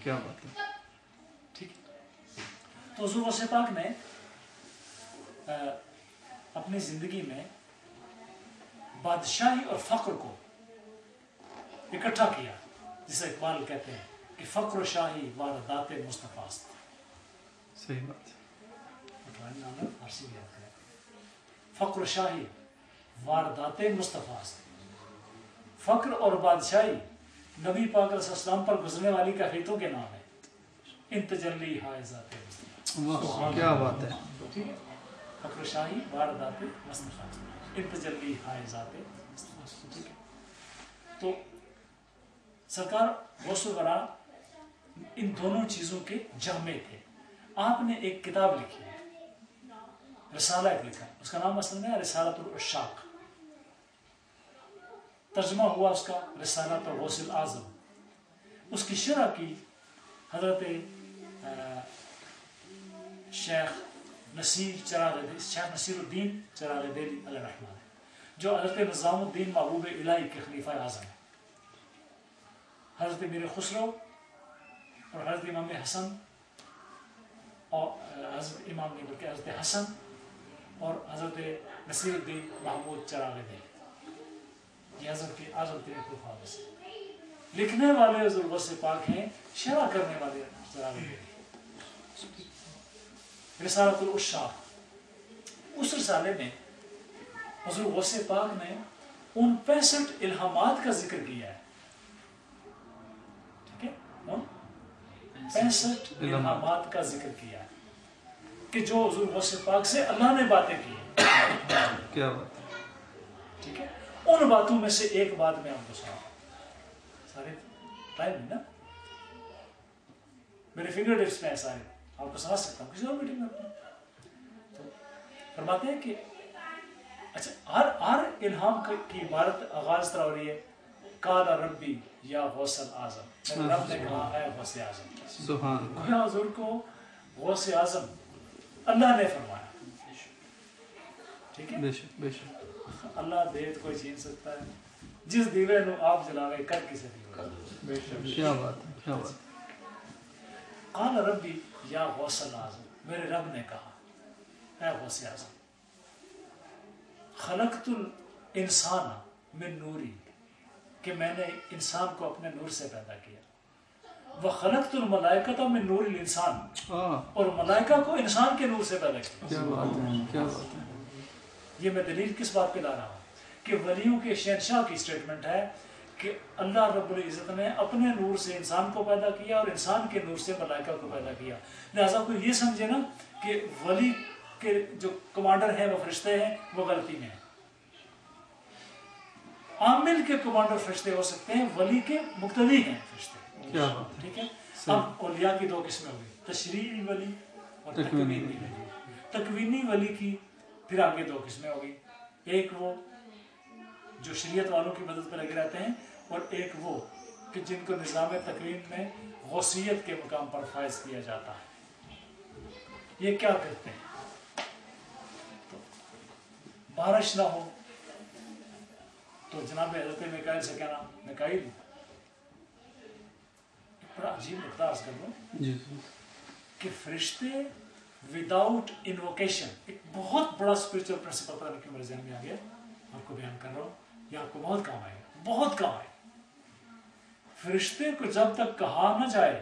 B: کیا بات ہے.
A: ٹھیک ہے. تو حضور غوث پاک نے اپنی زندگی میں بادشاہی اور فقر کو اکٹھا کیا, جسے اقبال کہتے ہیں کہ فقر و شاہی واردات مصطفیٰ.
B: صحیح بات ہے.
A: فارسی یاد کریں, فقر و شاہی واردات مصطفیٰ. فقر اور بادشاہی نبی پاک علیہ السلام پر گزرنے والی کیفیتوں کے نام ہے. انتجلی حائزات مصطفیٰ.
B: کیا بات ہے.
A: ٹھیک ہے. فقر و شاہی واردات مصطفیٰ, انتجلی حائزات مصطفیٰ. ٹھیک ہے. تو سرکار غوث الورا ان دونوں چیزوں کے جامع تھے. آپ نے ایک کتاب لکھی ہے, رسالہ ایک لکھا ہے, اس کا نام اصل میں رسالۃ العشاق. ترجمہ ہوا اس کا رسالۃ غوث الاعظم. اس کی شرح کی حضرت شیخ نصیر الدین چراغ دہلی علیہ الرحمہ, جو حضرت نظام الدین محبوب الہی کے خلیفہ اعظم ہیں. حضرت میر خسرو اور حضرت امام حسن اور حضرت امام نہیں بلکہ حضرت حسن اور حضرت نصیر الدین محمود چراغ دہلی, یہ حضرت کے اعظم ترین خلفاء سے. لکھنے والے حضور غوث پاک ہیں, شرح کرنے والے چراغ دہلی. رسالۃ العشاق, اس رسالے میں حضور غوث پاک نے ان 65 الہامات کا ذکر کیا ہے. ٹھیک ہے, ان 65 الہامات کا ذکر کیا ہے کہ جو حضور غوث پاک سے اللہ نے باتیں کی ہیں.
B: کیا بات ہے.
A: ٹھیک ہے. ان باتوں میں سے ایک بات میں آپ کو سنا, سارے ٹائم ہے نا, میرے فنگر ٹپس میں ایسا ہے, آپ کو سنا سکتا ہوں کسی اور میٹنگ میں. تو فرماتے ہیں کہ اچھا ہر الہام کی عبارت آغاز طرح ہو رہی ہے, قال ربی یا غوث الاعظم, رب نے کہا اے غوث اعظم.
B: سبحان اللہ.
A: گویا حضور کو غوث اعظم اللہ نے فرمایا. ٹھیک ہے.
B: بے شک, بے شک.
A: اللہ دیت کوئی چھین سکتا ہے, جس دیوے نو آپ جلاوے کر کسے دیوے.
B: بے شک. کیا بات ہے, کیا بات ہے.
A: قال ربی یا غوث الاعظم, میرے رب نے کہا اے غوث اعظم, خلقت الانسان من نوری, کہ میں نے انسان کو اپنے نور سے پیدا کیا. وخلقت الملائکۃ من نور الانسان, اور ملائکہ کو انسان کے نور سے پیدا کیا.
B: کیا بات ہے, کیا بات ہے.
A: یہ میں دلیل کس بات پہ لا رہا ہوں کہ ولیوں کے شہنشاہ کی اسٹیٹمنٹ ہے کہ اللہ رب العزت نے اپنے نور سے انسان کو پیدا کیا اور انسان کے نور سے ملائکہ کو پیدا کیا. لہٰذا کوئی یہ سمجھے نا کہ ولی کے جو کمانڈر ہیں وہ فرشتے ہیں, وہ غلطی میں ہیں. عامل کے کمانڈر فرشتے ہو سکتے ہیں, ولی کے مقتدی ہیں فرشتے.
B: کیا بات ہے.
A: ٹھیک ہے. اب اولیاء کی دو قسمیں ہوگی, تشریعی ولی اور تکوینی ولی. تکوینی ولی کی پھر آگے دو قسمیں ہوگی, ایک وہ جو شریعت والوں کی مدد پہ لگے رہتے ہیں, اور ایک وہ کہ جن کو نظام تکوین میں غوثیت کے مقام پر فائز کیا جاتا ہے. یہ کیا کرتے ہیں, تو بارش نہ ہو تو جناب حضرت میکائیل سے کہنا, میکائیل بڑا عجیب نقطہ عرض کر لوں کہ فرشتے وداؤٹ انوکیشن, ایک بہت بڑا اسپرچل پرنسپل پتہ نہیں کیوں میرے ذہن میں آ گیا, آپ کو بیان کر رہا ہوں, یہ آپ کو بہت کام آئے گا, بہت کام آئے گا. فرشتے کو جب تک کہا نہ جائے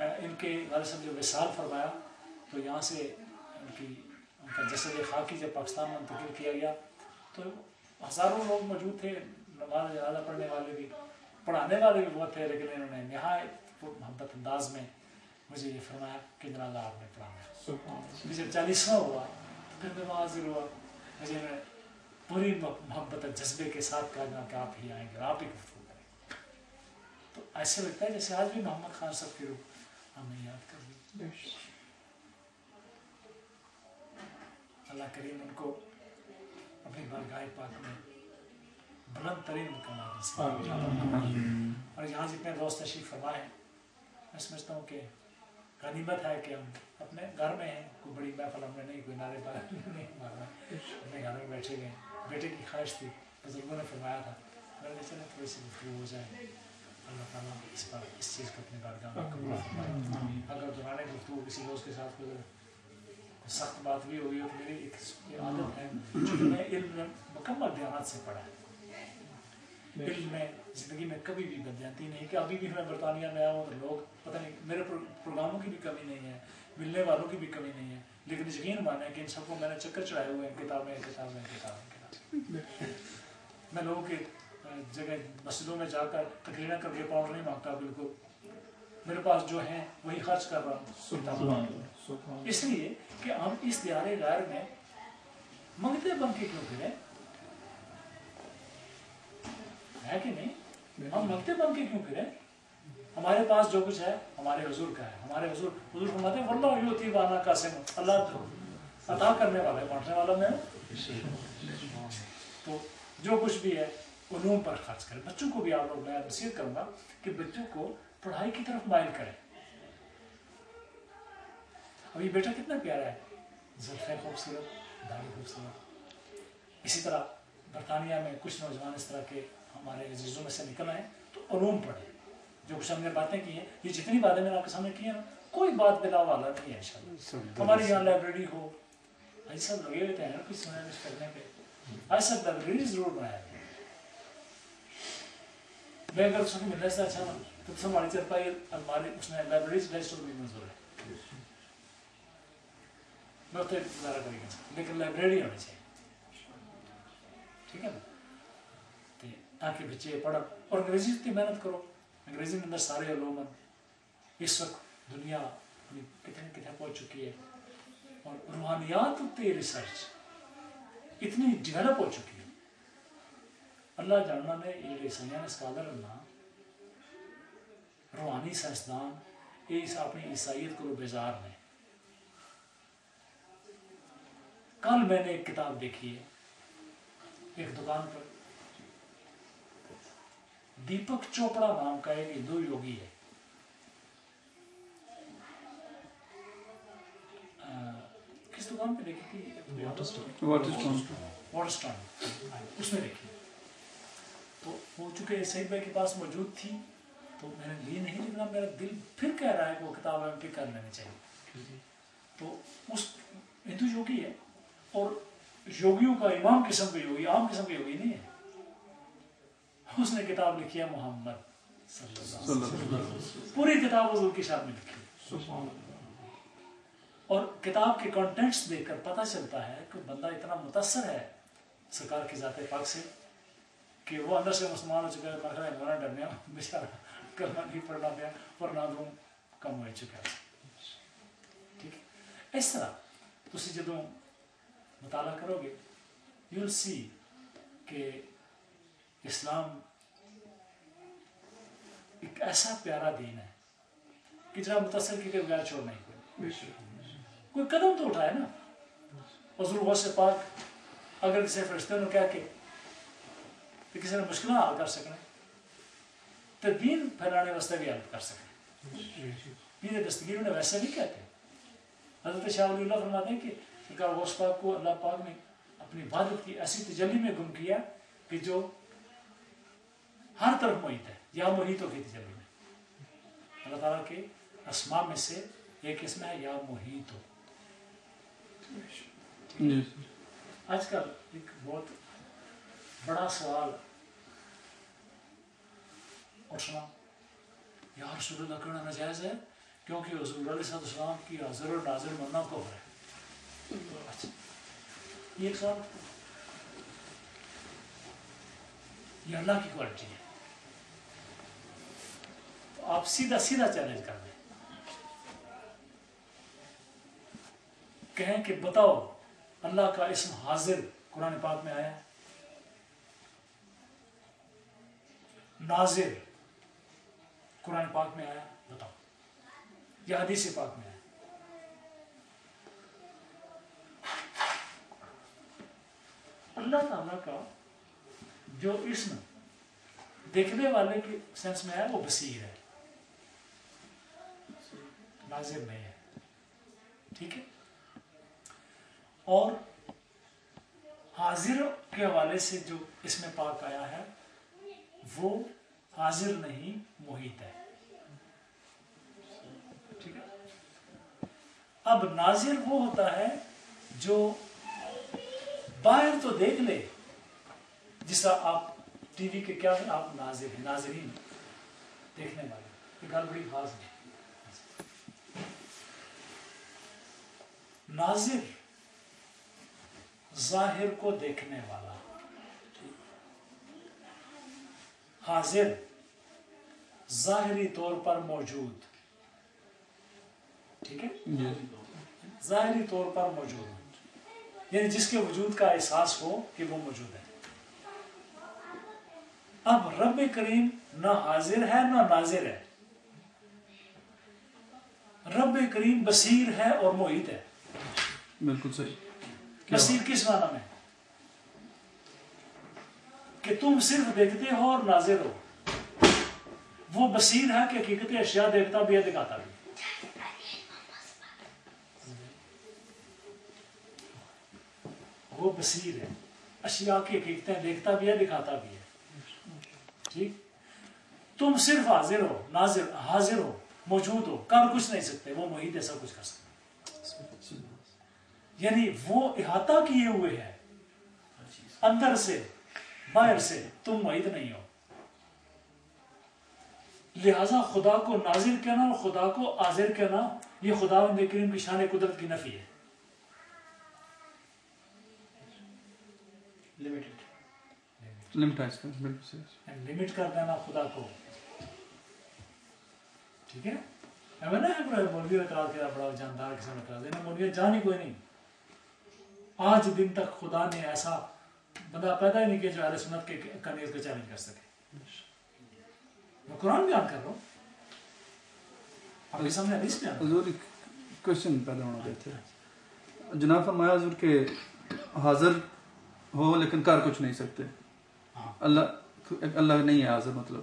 A: ان کے والد صاحب جو وصال فرمایا تو یہاں سے ان کا جسد خاکی جب پاکستان منتقل کیا گیا تو ہزاروں لوگ موجود تھے، نماز جنازہ پڑھنے والے بھی، پڑھانے والے بھی بہت تھے، لیکن انہوں نے نہایت محبت انداز میں مجھے یہ فرمایا کہ جنازہ آپ نے پڑھانا. جب 40واں ہوا پھر میں وہاں حاضر ہوا، مجھے میں پوری محبت جذبے کے ساتھ کہا کہ آپ ہی آئیں گے، آپ ہی گفتگو کریں. تو ایسے لگتا ہے جیسے آج بھی محمد خان صاحب کی روح ہمیں یاد کر لی. اللہ کریم ان کو اپنی بارگاہ پاک میں بلند ترین مقامات نصیب. اور یہاں جتنے دوست تشریف فرما ہیں میں سمجھتا ہوں کہ غنیمت ہے کہ ہم اپنے گھر میں ہیں، کوئی بڑی محفل ہم نے نہیں، کوئی نعرے بازی نہیں مارنا، اپنے گھر میں بیٹھے گئے. بیٹے کی خواہش تھی، بزرگوں نے فرمایا تھا، میں نے چلے تھوڑی سی گفتگو ہو جائے. اللہ تعالیٰ اس چیز کو اپنی بارگاہ میں قبول فرمائے. اگر دوران گفتگو کسی دوست کے ساتھ کوئی سخت بات بھی ہوئی ہو تو میری ایک عادت ہے جو میں علم میں مکمل دیانت سے پڑھا ہے. علم میں زندگی میں کبھی بھی بدجانتی نہیں کہ ابھی بھی میں برطانیہ میں آیا ہوں تو لوگ پتہ نہیں، میرے پروگراموں کی بھی کمی نہیں ہے، ملنے والوں کی بھی کمی نہیں ہے، لیکن یقین مانے کہ ان سب کو میں نے چکر چڑھائے ہوئے ہیں، کتابیں کتابیں کتابیں کتابیں. میں لوگوں کی جگہ مسجدوں میں جا کر تقریریں کر کے پاؤنڈ نہیں مانگتا، بالکل میرے پاس جو ہیں وہی خرچ کر رہا ہوں. اس لیے کہ ہم اس دیار غیر میں منگتے بن کے کیوں پھریں؟ ہے کہ نہیں؟ ہم منگتے بن کے کیوں پھریں؟ ہمارے پاس جو کچھ ہے ہمارے حضور کا ہے. ہمارے حضور فرماتے ہیں واللہ یؤتی وانا قاسم، اللہ عطا کرنے والا ہے، بانٹنے والا میں ہوں. تو جو کچھ بھی ہے علوم پر خرچ کریں. بچوں کو بھی آپ لوگ میں نصیحت کروں گا کہ بچوں کو پڑھائی کی طرف مائل کریں. اب یہ بیٹا کتنا پیارا ہے، زلفیں خوبصورت، داڑھی خوبصورت. اسی طرح برطانیہ میں کچھ نوجوان اس طرح کے ہمارے عزیزوں میں سے نکل آئے تو علوم پڑھیں. جو کچھ ہم نے باتیں کی ہیں، یہ جتنی باتیں میں نے آپ کے سامنے کی ہیں نا، کوئی بات بلا والا نہیں ہے انشاءاللہ. ہمارے یہاں لائبریری ہو، ایسے سب لگے ہوئے تھے نا کچھ سننے کچھ کرنے پہ، ایسا سب لائبریری ضرور بنایا ہے. میں اگر اس کو ملنے سے اچھا نا تو ہماری چرپائی الماری اس نے لائبریری سے ڈیسٹ بھی منظور ہے، میں اتنے گزارا کریں گا، لیکن لائبریری ہونی چاہیے. ٹھیک ہے نا؟ تاکہ بچے پڑھیں اور انگریزی کی محنت کرو. انگریزی میں اندر سارے علوم ہیں. اس وقت دنیا کتنے کتنے پہنچ چکی ہے اور روحانیات تے ریسرچ اتنی ڈیولپ ہو چکی ہے. اللہ جاننا نے یہ سیاح اسکالر اللہ روحانی سائنسدان اس اپنی عیسائیت کو بیزار نے. کل میں نے ایک کتاب دیکھی ہے ایک دکان پر، دیپک چوپڑا نام کا ایک ہندو یوگی ہے. کس دکان پہ دیکھی تھی؟ Water stone. اس میں دیکھی تو وہ چونکہ سعید بھائی کے پاس موجود تھی تو میں نے لی نہیں، لیکن میرا دل پھر کہہ رہا ہے کہ وہ کتاب ہمیں پک کر لینی چاہیے. تو اس ہندو یوگی ہے اور یوگیوں کا امام قسم کا یوگی، عام قسم کا یوگی نہیں ہے. اس نے کتاب لکھی ہے محمد صلی اللہ علیہ وسلم، پوری کتاب حضور کی شان میں لکھی. اور کتاب کے کانٹینٹس دیکھ کر پتہ چلتا ہے کہ بندہ اتنا متاثر ہے سرکار کی ذات پاک سے کہ وہ اندر سے مسلمان ہو چکا ہے. میں کہا ہے ڈرنے بیچارہ کرنا نہیں پڑنا پیا اور نہ دوں کم ہو چکا ہے. ٹھیک ہے، اس طرح تسی جدوں مطالعہ کرو گے یو ول سی کہ اسلام ایک ایسا پیارا دین ہے کہ جناب متاثر کی کے بغیر چھوڑ نہیں کوئی قدم تو اٹھائے نا. حضور غوث پاک اگر کسی فرشتے نے کہا کہ کسی نے مشکلیں حل کر سکنے تو دین پھیلانے واسطے بھی ہیلپ کر سکیں. یہ دستگیر نے ویسے نہیں کہتے. حضرت شاہ ولی اللہ فرماتے ہیں کہ سرکار غوث پاک کو اللہ پاک نے اپنی عبادت کی ایسی تجلی میں گم کیا کہ جو ہر طرف محیط ہے، یا محیطوں کی تجلی میں. اللہ تعالیٰ کے اسماء میں سے ایک اسم ہے یا محیط ہو. آج کل ایک بہت بڑا سوال اٹھنا، یا رسول اللہ کہنا ناجائز ہے کیونکہ حضور علیہ السلام کی حاضر اور ناظر ماننا کفر ہے. اچھا یہ ایک سوال، یہ اللہ کی کوالٹی ہے. آپ سیدھا سیدھا چیلنج کر دیں، کہیں کہ بتاؤ اللہ کا اسم حاضر قرآن پاک میں آیا ہے؟ ناظر قرآن پاک میں آیا؟ بتاؤ. یا حدیث پاک میں آیا؟ اللہ تعالیٰ کا جو اسم دیکھنے والے کے سینس میں آیا وہ بصیر ہے، ناظر نہیں ہے. ٹھیک ہے. اور حاضر کے حوالے سے جو اس میں پاک آیا ہے وہ حاضر نہیں محیط ہے. ٹھیک ہے. اب ناظر وہ ہوتا ہے جو باہر تو دیکھ لے، جس طرح آپ ٹی وی کے کیا ہیں، آپ ناظر ہیں، ناظرین دیکھنے والے. یہ گل بڑی خاص ہے. ناظر ظاہر کو دیکھنے والا، حاضر ظاہری طور پر موجود. ٹھیک ہے. ظاہری طور پر موجود یعنی جس کے وجود کا احساس ہو کہ وہ موجود ہے. اب رب کریم نہ حاضر ہے نہ ناظر ہے، رب کریم بصیر ہے اور محیط ہے.
B: بالکل صحیح.
A: بصیر کس معنی میں؟ کہ تم صرف دیکھتے ہو اور ناظر ہو. وہ بصیر ہے کہ حقیقت اشیاء دیکھتا بھی ہے، دکھاتا بھی. وہ بصیر ہے، اشیاء کی حقیقتیں دیکھتا بھی ہے، دکھاتا بھی ہے. ٹھیک. تم صرف حاضر ہو، ناظر حاضر ہو، موجود ہو، کر کچھ نہیں سکتے. وہ محیط ہے، سب کچھ کر سکتے. یعنی وہ احاطہ کیے ہوئے ہے اندر سے باہر سے، تم محیط نہیں ہو. لہذا خدا کو ناظر کہنا اور خدا کو حاضر کہنا یہ خداوند کریم کی شان قدرت کی نفی ہے. لمٹ کر دینا خدا کو. ٹھیک ہے. مولوی اعتراض کیا بڑا جاندار قسم اعتراض ہے. مولوی جان ہی کوئی نہیں. آج دن تک خدا نے ایسا بندہ پیدا ہی نہیں کیا جو اہل سنت کے کنیز کو چیلنج کر سکے. میں قرآن بیان کر رہا ہوں، آپ کے سامنے حدیث بیان.
B: حضور ایک کوشچن پیدا ہونا چاہتے ہیں. جناب فرمایا حضور کہ حاضر ہو لیکن کر کچھ نہیں سکتے. اللہ نہیں ہے حاضر مطلب.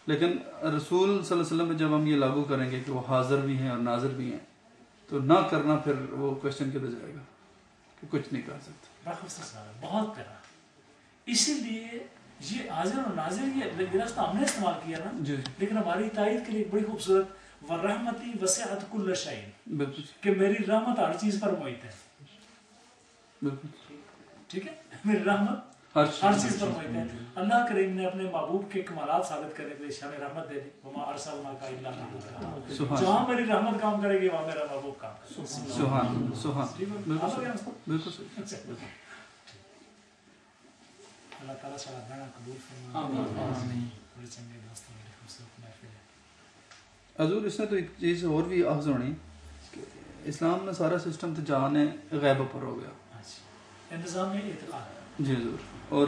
B: لیکن رسول صلی اللہ علیہ وسلم میں جب ہم یہ لاگو کریں گے کہ وہ حاضر بھی ہیں اور ناظر بھی ہیں تو نہ کرنا پھر وہ کوشچن کدھر جائے گا کہ کچھ نہیں کر سکتے.
A: بہت پیارا. اسی لیے یہ حاضر اور ناظر یہ راستہ ہم نے استعمال کیا نا
B: جی.
A: لیکن ہماری تائید کے لیے بڑی خوبصورت ورحمتی وسعت کل شیء، کہ میری رحمت ہر چیز پر محیط ہے.
B: بالکل
A: ٹھیک ہے. میری رحمت ہر چیز پر محیط ہے. اللہ کریم نے اپنے محبوب کے کمالات ثابت کرنے کے لیے شان رحمت دے دی. وما ارسلناک الا رحمۃ. جہاں میری رحمت کام کرے گی وہاں میرا محبوب کام کرے گا.
B: سبحان. بالکل صحیح.
A: اللہ تعالیٰ سے بڑا قبول فرمائے. بڑے چنگے دوستوں میرے خوبصورت محفل ہے.
B: حضور اس میں تو ایک چیز اور بھی اخذ ہونی کہ اسلام میں سارا سسٹم تو جان غیب پر ہو گیا.
A: انتظام میں اعتقاد.
B: جی حضور. اور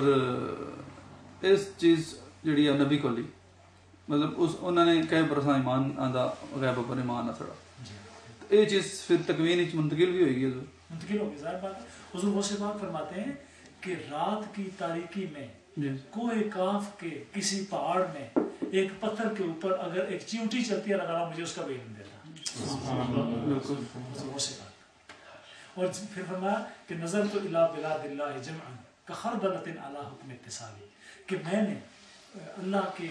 B: اس چیز جڑی ہے نبی کو لی مطلب اس انہوں نے کئی برساں ایمان آندا غیب پر ایمان نہ سڑا. یہ چیز پھر تکوین منتقل بھی ہوئی ہے. حضور
A: منتقل ہوگی ظاہر بات ہے. حضور غوث پاک فرماتے ہیں کہ رات کی تاریکی میں کوہ کاف کے کسی پہاڑ میں ایک پتھر کے اوپر اگر ایک چیونٹی چلتی ہے اللہ مجھے اس کا بھی علم دیتا. اور پھر فرمایا کہ نظر تو الی بلاد اللہ جمعا کخردلۃ علی حکم اتصالی، کہ میں نے اللہ کے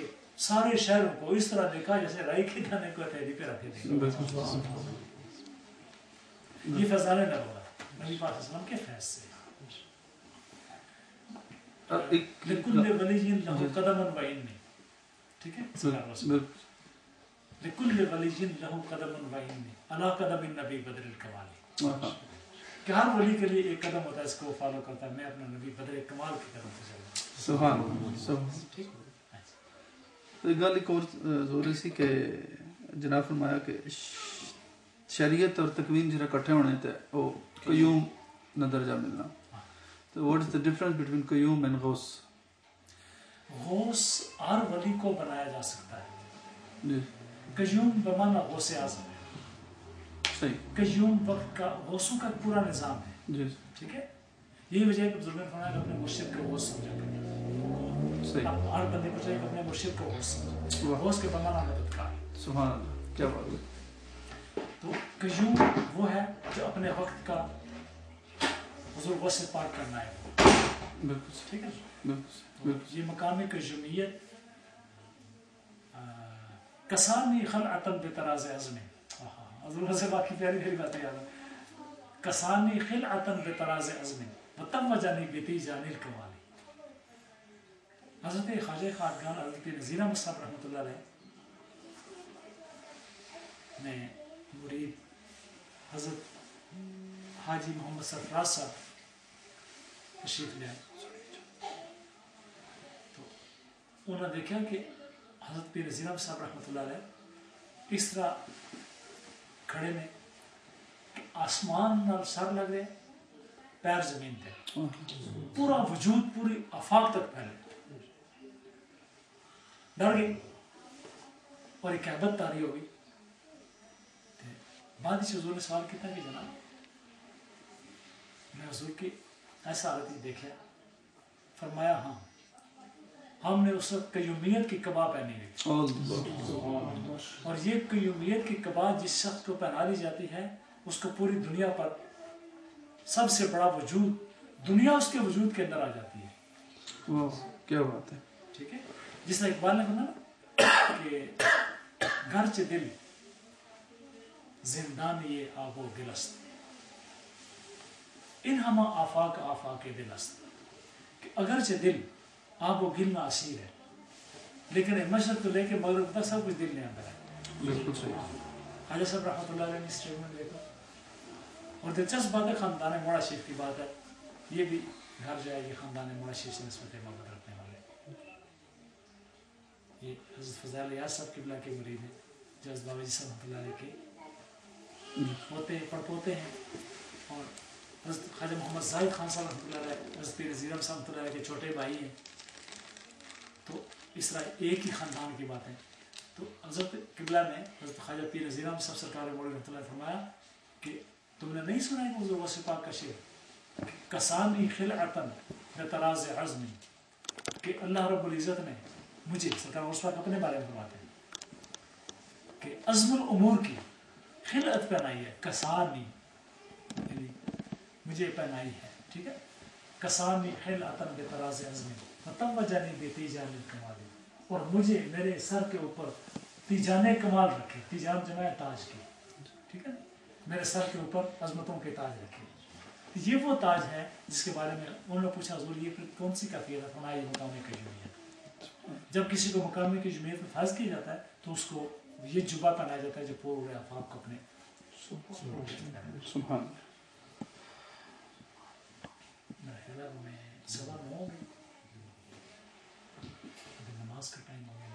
A: سارے شہروں کو اس طرح دیکھا جیسے رائی کے دانے کو تہدی پہ رکھے تھے. یہ فیضان نبوت نبی پاک صلی اللہ علیہ وسلم کے فیض سے. لکل ولی لہ قدم و عین. ٹھیک ہے. لکل ولی لہ قدم وہین علی قدم النبی بدر الکمال، کہ ہر ولی کے لیے ایک قدم ہوتا ہے اس کو فالو کرتا ہے. میں اپنا نبی بدر کمال کے قدم پہ چل رہا ہوں.
B: سبحان اللہ.
A: ٹھیک.
B: تو ایک گل ایک اور ضروری سی کہ جناب فرمایا کہ شریعت اور تکوین جرا کٹھے ہونے تے وہ قیوم نہ درجہ ملنا. تو what is the difference between Qayyum and Ghaus?
A: Ghaus ہر ولی کو بنایا جا سکتا ہے.
B: جی.
A: قیوم بمانا غوث اعظم ہے.
B: صحیح.
A: قیوم وقت کا غوثوں کا پورا نظام ہے.
B: جی.
A: ٹھیک ہے. یہی وجہ ہے کہ بزرگوں نے فرمایا کہ اپنے مرشد کو غوث سمجھا کریں.
B: صحیح.
A: اب ہر بندے کو چاہیے کہ اپنے مرشد کو غوث سمجھے. غوث کے بمانا مددگار.
B: سبحان اللہ، کیا بات ہے.
A: تو قیوم وہ ہے جو اپنے وقت کا حضور غوث سے پاک کرنا ہے.
B: بالکل.
A: ٹھیک ہے.
B: بالکل.
A: یہ مقام قیومیت کسانی خلعتن بطراز عزم. حضور سے باقی پیاری پیاری باتیں یاد ہیں. کسانی خلعتن بطراز عزم وتوجنی بتیجان الکمال. حضرت خواجہ خواجگان حضرت نذیر احمد صاحب رحمۃ اللہ علیہ نے مرید حضرت حاجی محمد سرفراز صاحب تشریف لے آئے. تو انہوں نے دیکھا کہ حضرت پیر نذیر احمد صاحب رحمۃ اللہ علیہ اس طرح کھڑے میں آسمان نال سر لگ رہے پیر زمین پہ، پورا وجود پوری آفاق تک پھیلے. ڈر گئی اور ایک کہبت تاری ہو گئی. بعد اس حضور نے سوال کیا کہ جناب میں حضور کی ایسا حالت ہی دیکھا. فرمایا ہاں ہم نے اس وقت قیومیت کی قبا پہنی ہوئی، اور یہ قیومیت کی قبا جس شخص کو پہنا دی جاتی ہے اس کو پوری دنیا پر سب سے بڑا وجود دنیا اس کے وجود کے اندر آ جاتی ہے.
B: کیا بات ہے.
A: ٹھیک ہے. جس طرح اقبال نے کہا کہ گرچہ دل زندان یہ آب و دل است ان ہما آفاق آفاق دل است. کہ اگرچہ دل آب و گل نہ اسیر ہے لیکن مشرق تو لے کے مغرب تک سب کچھ دل کے اندر ہے.
B: بالکل صحیح.
A: خواجہ صاحب رحمۃ اللہ علیہ نے اسٹیٹمنٹ دیکھا. اور دلچسپ بات ہے خاندان موڑا شریف کی بات ہے. یہ بھی گھر جو ہے یہ خاندان موڑا شریف سے نسبت محبت رکھنے والے. یہ حضرت فضائل یاد صاحب قبلہ کے مرید ہیں جو حضرت بابا جی صاحب رحمۃ اللہ علیہ کے پوتے پڑپوتے ہیں. اور حضرت خواجہ محمد زاہد خان صاحب رحمۃ اللہ علیہ حضرت پیر نذیر احمد صاحب رحمۃ اللہ علیہ کے چھوٹے بھائی ہیں. تو اس طرح ایک ہی خاندان کی بات ہے. تو حضرت قبلہ نے حضرت خواجہ پیر نذیر احمد صاحب سرکار موڑی رحمۃ اللہ فرمایا کہ تم نے نہیں سنا ہے حضور غوث پاک کا شعر کسانی خلعتن بطراز عزم، کہ اللہ رب العزت نے مجھے سرکار غوث پاک اپنے بارے میں فرماتے ہیں کہ عزم الامور کی خلعت پہنائی ہے. کسانی یعنی مجھے پہنائی ہے. ٹھیک ہے. کسانی خلعتن بطراز عزم وتوجنی بتیجان الکمال. اور مجھے میرے سر کے اوپر تیجان کمال رکھے. تیجان جمع تاج کی. ٹھیک ہے. میرے سر کے اوپر عظمتوں کے تاج رکھے. یہ وہ تاج ہے جس کے بارے میں انہوں نے پوچھا حضور یہ پھر کون سی کیفیت ہے؟ فرمایا یہ مقام قیومیت. جب کسی کو مقام قیومیت میں فائز کیا جاتا ہے تو اس کو یہ جبہ پہنایا جاتا ہے جو پورے آفاق کو اپنے
B: سبحان.
A: میرا خیال ہے میں 9:15 نماز کا ٹائم ہو گیا.